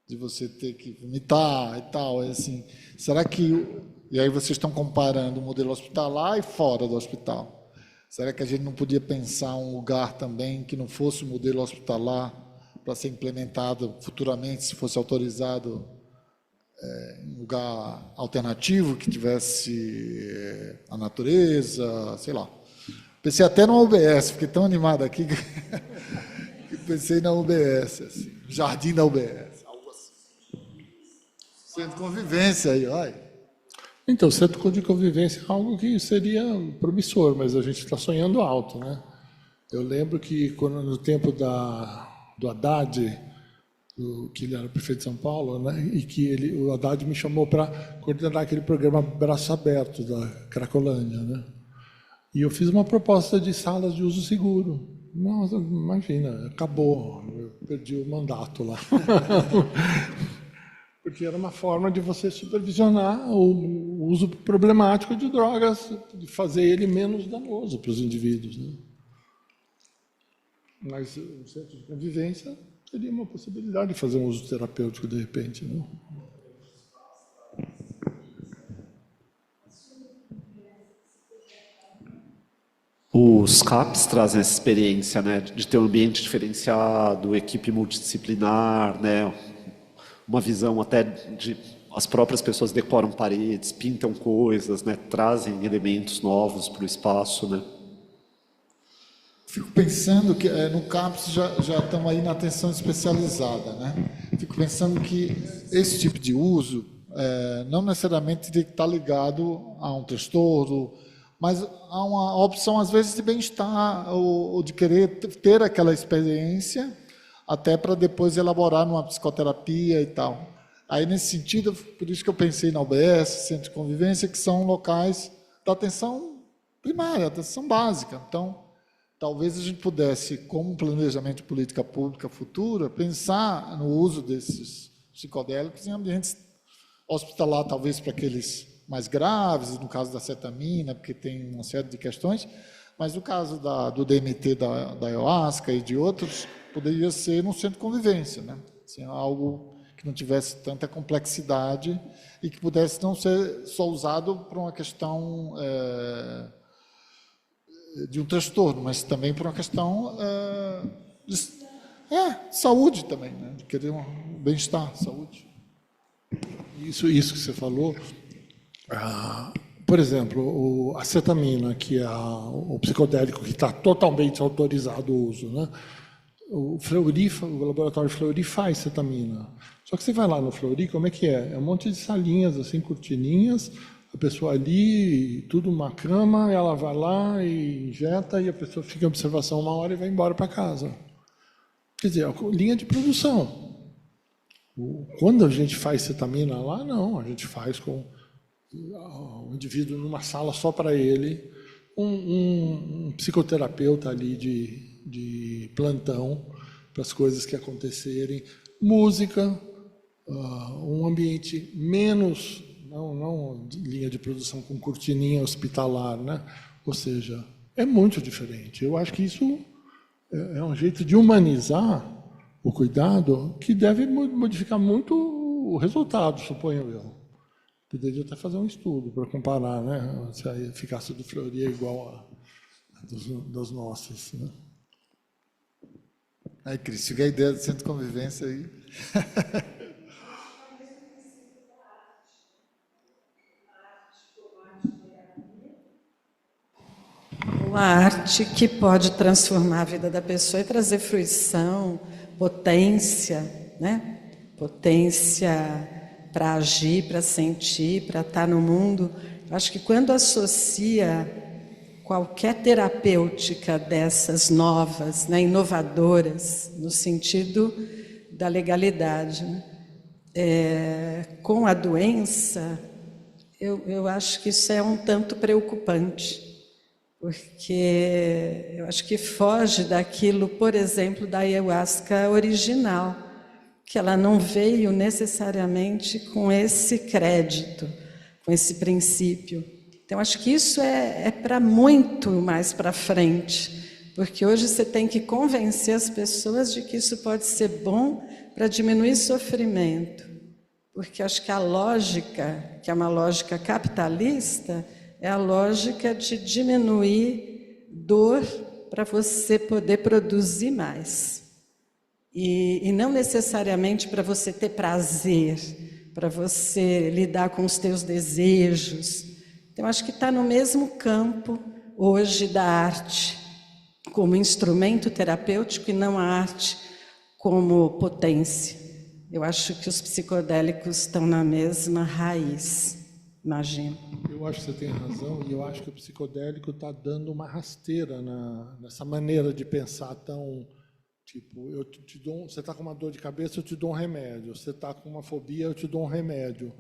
S1: de você ter que vomitar e tal, assim, será que, e aí vocês estão comparando o modelo hospitalar e fora do hospital, será que a gente não podia pensar um lugar também que não fosse o modelo hospitalar para ser implementado futuramente, se fosse autorizado, em um lugar alternativo, que tivesse a natureza, sei lá. Pensei até no UBS, fiquei tão animado aqui que pensei na UBS, assim, jardim da UBS, algo assim. Centro de convivência aí, olha.
S2: Então, centro de convivência é algo que seria promissor, mas a gente está sonhando alto, né? Eu lembro que no tempo do Haddad, que ele era prefeito de São Paulo, né, e que o Haddad me chamou para coordenar aquele programa Braço Aberto da Cracolândia, né? E eu fiz uma proposta de salas de uso seguro. Nossa, imagina, acabou, eu perdi o mandato lá. Porque era uma forma de você supervisionar o uso problemático de drogas, de fazer ele menos danoso para os indivíduos, né? Mas o centro de convivência teria uma possibilidade de fazer um uso terapêutico de repente, não?
S3: os CAPs trazem essa experiência, né, de ter um ambiente diferenciado, equipe multidisciplinar, né, uma visão até de as próprias pessoas decoram paredes, pintam coisas, né, trazem elementos novos para o espaço, né.
S1: Fico pensando que no CAPS já estamos aí na atenção especializada, né? Fico pensando que esse tipo de uso não necessariamente tem que estar ligado a um transtorno, mas há uma opção, às vezes, de bem-estar, ou de querer ter aquela experiência, até para depois elaborar numa psicoterapia e tal. Aí, nesse sentido, por isso que eu pensei na UBS, Centro de Convivência, que são locais da atenção primária, atenção básica. Então, talvez a gente pudesse, como planejamento de política pública futura, pensar no uso desses psicodélicos em ambientes hospitalar, talvez para aqueles mais graves, no caso da cetamina, porque tem uma série de questões, mas no caso do DMT, da ayahuasca e de outros, poderia ser num centro de convivência, né? Assim, algo que não tivesse tanta complexidade e que pudesse não ser só usado por uma questão de um transtorno, mas também por uma questão de saúde também, né? De querer um bem-estar, saúde.
S2: Isso que você falou, por exemplo, a cetamina, que é o psicodélico que está totalmente autorizado o uso, né? O laboratório Fleury faz cetamina. Só que você vai lá no Fleury, como é que é? É um monte de salinhas, assim, cortininhas, a pessoa ali, tudo uma cama, ela vai lá e injeta, e a pessoa fica em observação 1 hora e vai embora para casa. Quer dizer, linha de produção. Quando a gente faz cetamina lá, não, a gente faz com o indivíduo numa sala só para ele, um psicoterapeuta ali de plantão para as coisas que acontecerem, música, um ambiente menos, não linha de produção com cortininha hospitalar, né? Ou seja, é muito diferente. Eu acho que isso é um jeito de humanizar o cuidado que deve modificar muito o resultado, suponho eu. Poderia até fazer um estudo para comparar, né, se a eficácia do Fleury é igual a das nossas, né?
S1: Aí, Cris, fica a ideia do centro de convivência aí.
S8: A arte que pode transformar a vida da pessoa e trazer fruição, potência, né? Potência para agir, para sentir, para estar no mundo. Acho que quando associa qualquer terapêutica dessas novas, né, inovadoras, no sentido da legalidade, né, com a doença, eu acho que isso é um tanto preocupante, porque eu acho que foge daquilo, por exemplo, da ayahuasca original, que ela não veio necessariamente com esse crédito, com esse princípio. Então, acho que isso é para muito mais para frente, porque hoje você tem que convencer as pessoas de que isso pode ser bom para diminuir sofrimento, porque acho que a lógica, que é uma lógica capitalista, é a lógica de diminuir dor para você poder produzir mais. E não necessariamente para você ter prazer, para você lidar com os teus desejos. Então, acho que está no mesmo campo hoje da arte como instrumento terapêutico e não a arte como potência. Eu acho que os psicodélicos estão na mesma raiz, imagino.
S2: Eu acho que você tem razão, e eu acho que o psicodélico está dando uma rasteira nessa maneira de pensar tão... Tipo, você está com uma dor de cabeça, eu te dou um remédio. Você está com uma fobia, eu te dou um remédio.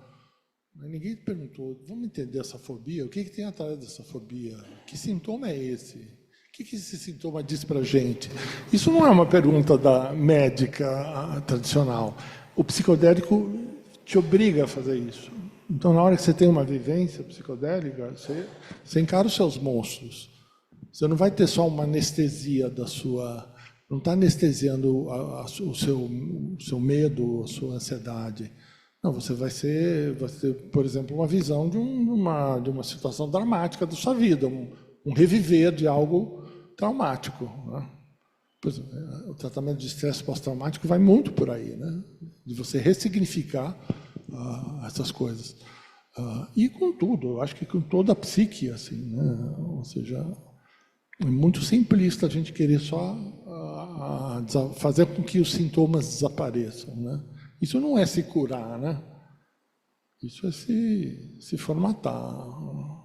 S2: Mas ninguém perguntou, vamos entender essa fobia? O que tem atrás dessa fobia? Que sintoma é esse? O que esse sintoma diz para a gente? Isso não é uma pergunta da médica tradicional. O psicodélico te obriga a fazer isso. Então, na hora que você tem uma vivência psicodélica, você encara os seus monstros. Você não vai ter só uma anestesia da sua... Não está anestesiando o seu medo, a sua ansiedade. Não, você vai ter, por exemplo, uma visão de uma situação dramática da sua vida, um reviver de algo traumático, né? Pois, o tratamento de estresse pós-traumático vai muito por aí, né? De você ressignificar essas coisas. E com tudo, eu acho que com toda a psique, assim, né? Ou seja, é muito simplista a gente querer só fazer com que os sintomas desapareçam, né? Isso não é se curar, né? Isso é se formatar.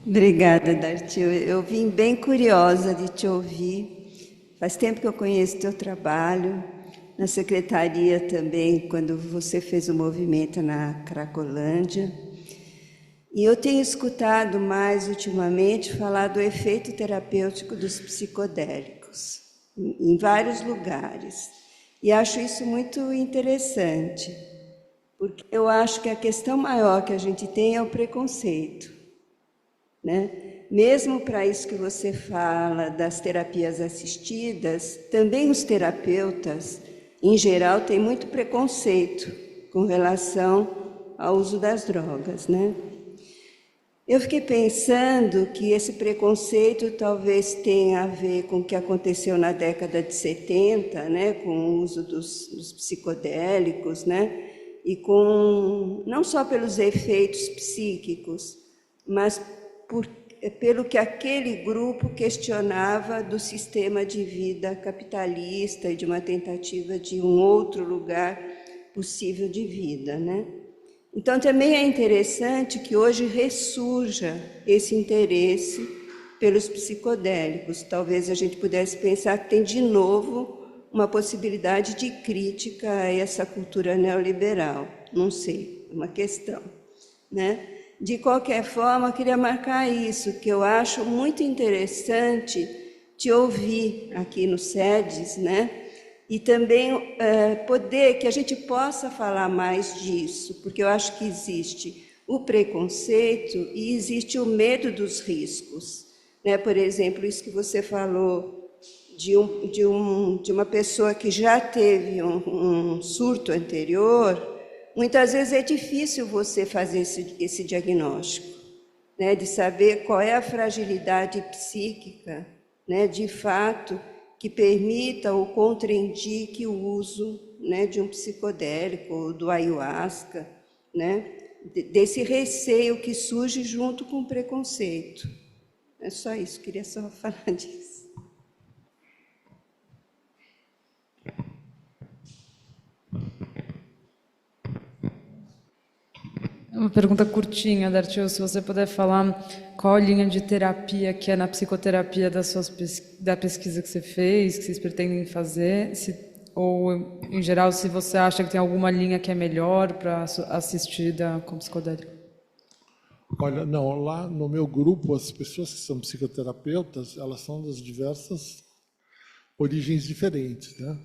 S10: Obrigada, Dartil. Eu vim bem curiosa de te ouvir. Faz tempo que eu conheço teu trabalho, na secretaria também, quando você fez o movimento na Cracolândia. E eu tenho escutado mais ultimamente falar do efeito terapêutico dos psicodélicos, em vários lugares. E acho isso muito interessante, porque eu acho que a questão maior que a gente tem é o preconceito, né? Mesmo para isso que você fala das terapias assistidas, também os terapeutas, em geral, têm muito preconceito com relação ao uso das drogas, né? Eu fiquei pensando que esse preconceito talvez tenha a ver com o que aconteceu na década de 70, né, com o uso dos psicodélicos, né, e com, não só pelos efeitos psíquicos, mas pelo que aquele grupo questionava do sistema de vida capitalista e de uma tentativa de um outro lugar possível de vida, né? Então, também é interessante que hoje ressurja esse interesse pelos psicodélicos. Talvez a gente pudesse pensar que tem de novo uma possibilidade de crítica a essa cultura neoliberal. Não sei, é uma questão, né? De qualquer forma, eu queria marcar isso, que eu acho muito interessante te ouvir aqui no SEDES, né? E também que a gente possa falar mais disso, porque eu acho que existe o preconceito e existe o medo dos riscos, né? Por exemplo, isso que você falou de uma pessoa que já teve um surto anterior, muitas vezes é difícil você fazer esse diagnóstico, né? De saber qual é a fragilidade psíquica, né? De fato, que permita ou contraindique o uso, né, de um psicodélico ou do ayahuasca, né, desse receio que surge junto com o preconceito. É só isso, queria só falar disso.
S5: Uma pergunta curtinha, Dartil, se você puder falar qual linha de terapia que é na psicoterapia da pesquisa que você fez, que vocês pretendem fazer, ou, em geral, se você acha que tem alguma linha que é melhor para assistida com psicodélico.
S2: Olha, não, lá no meu grupo, as pessoas que são psicoterapeutas, elas são das diversas origens diferentes, né?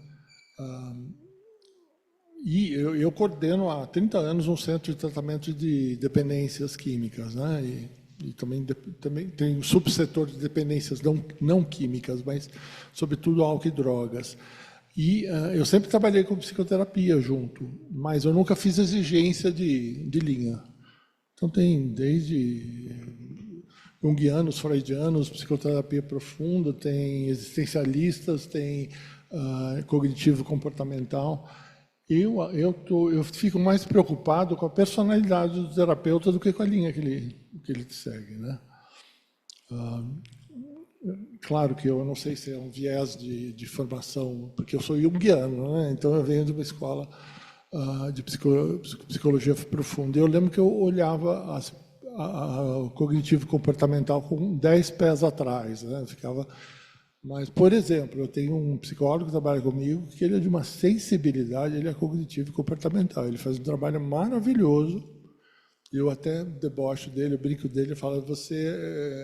S2: E eu coordeno há 30 anos um centro de tratamento de dependências químicas, né? E também tem um subsetor de dependências não químicas, mas, sobretudo, álcool e drogas. E eu sempre trabalhei com psicoterapia junto, mas eu nunca fiz exigência de linha. Então, tem desde junguianos, freudianos, psicoterapia profunda, tem existencialistas, tem cognitivo-comportamental. Eu fico mais preocupado com a personalidade do terapeuta do que com a linha que ele segue, né? Claro que eu não sei se é um viés de formação, porque eu sou junguiano, né? Então eu venho de uma escola de psicologia profunda. Eu lembro que eu olhava o cognitivo comportamental com 10 pés atrás, né? Ficava. Mas, por exemplo, eu tenho um psicólogo que trabalha comigo que ele é de uma sensibilidade, ele é cognitivo e comportamental. Ele faz um trabalho maravilhoso. Eu até debocho dele, eu brinco dele, eu falo, você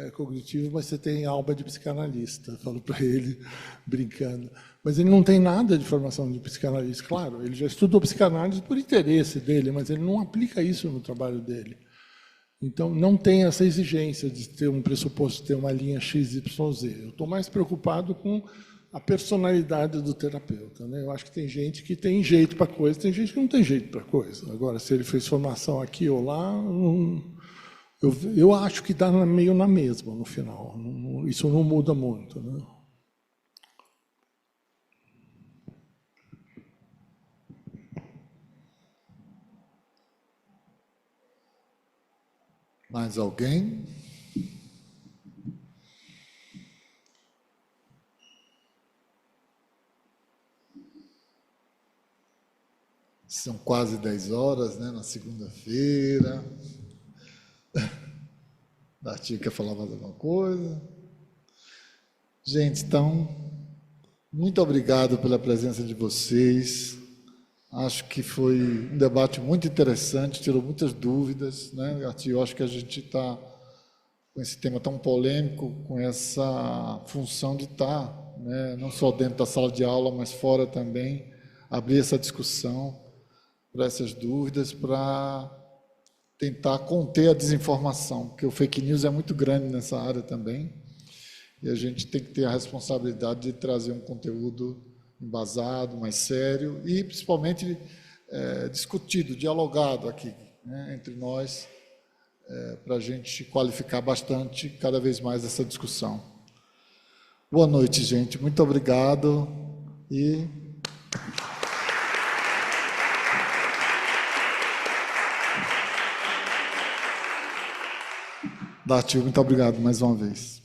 S2: é cognitivo, mas você tem alma de psicanalista. Eu falo para ele, brincando. Mas ele não tem nada de formação de psicanalista. Claro, ele já estudou psicanálise por interesse dele, mas ele não aplica isso no trabalho dele. Então, não tem essa exigência de ter um pressuposto, de ter uma linha XYZ. Eu estou mais preocupado com a personalidade do terapeuta, né? Eu acho que tem gente que tem jeito para coisa, tem gente que não tem jeito para coisa. Agora, se ele fez formação aqui ou lá, eu acho que dá meio na mesma no final. Isso não muda muito, né?
S1: Mais alguém? São quase 10 horas, né, na segunda-feira. Dartiu quer falar mais alguma coisa? Gente, então, muito obrigado pela presença de vocês. Acho que foi um debate muito interessante, tirou muitas dúvidas, né, Dartiu? Acho que a gente está com esse tema tão polêmico, com essa função de estar, né, não só dentro da sala de aula, mas fora também, abrir essa discussão para essas dúvidas, para tentar conter a desinformação, porque o fake news é muito grande nessa área também, e a gente tem que ter a responsabilidade de trazer um conteúdo embasado, mais sério, e principalmente discutido, dialogado aqui, né, entre nós, para a gente qualificar bastante cada vez mais essa discussão. Boa noite, gente. Muito obrigado e... Dartiu, muito obrigado mais uma vez.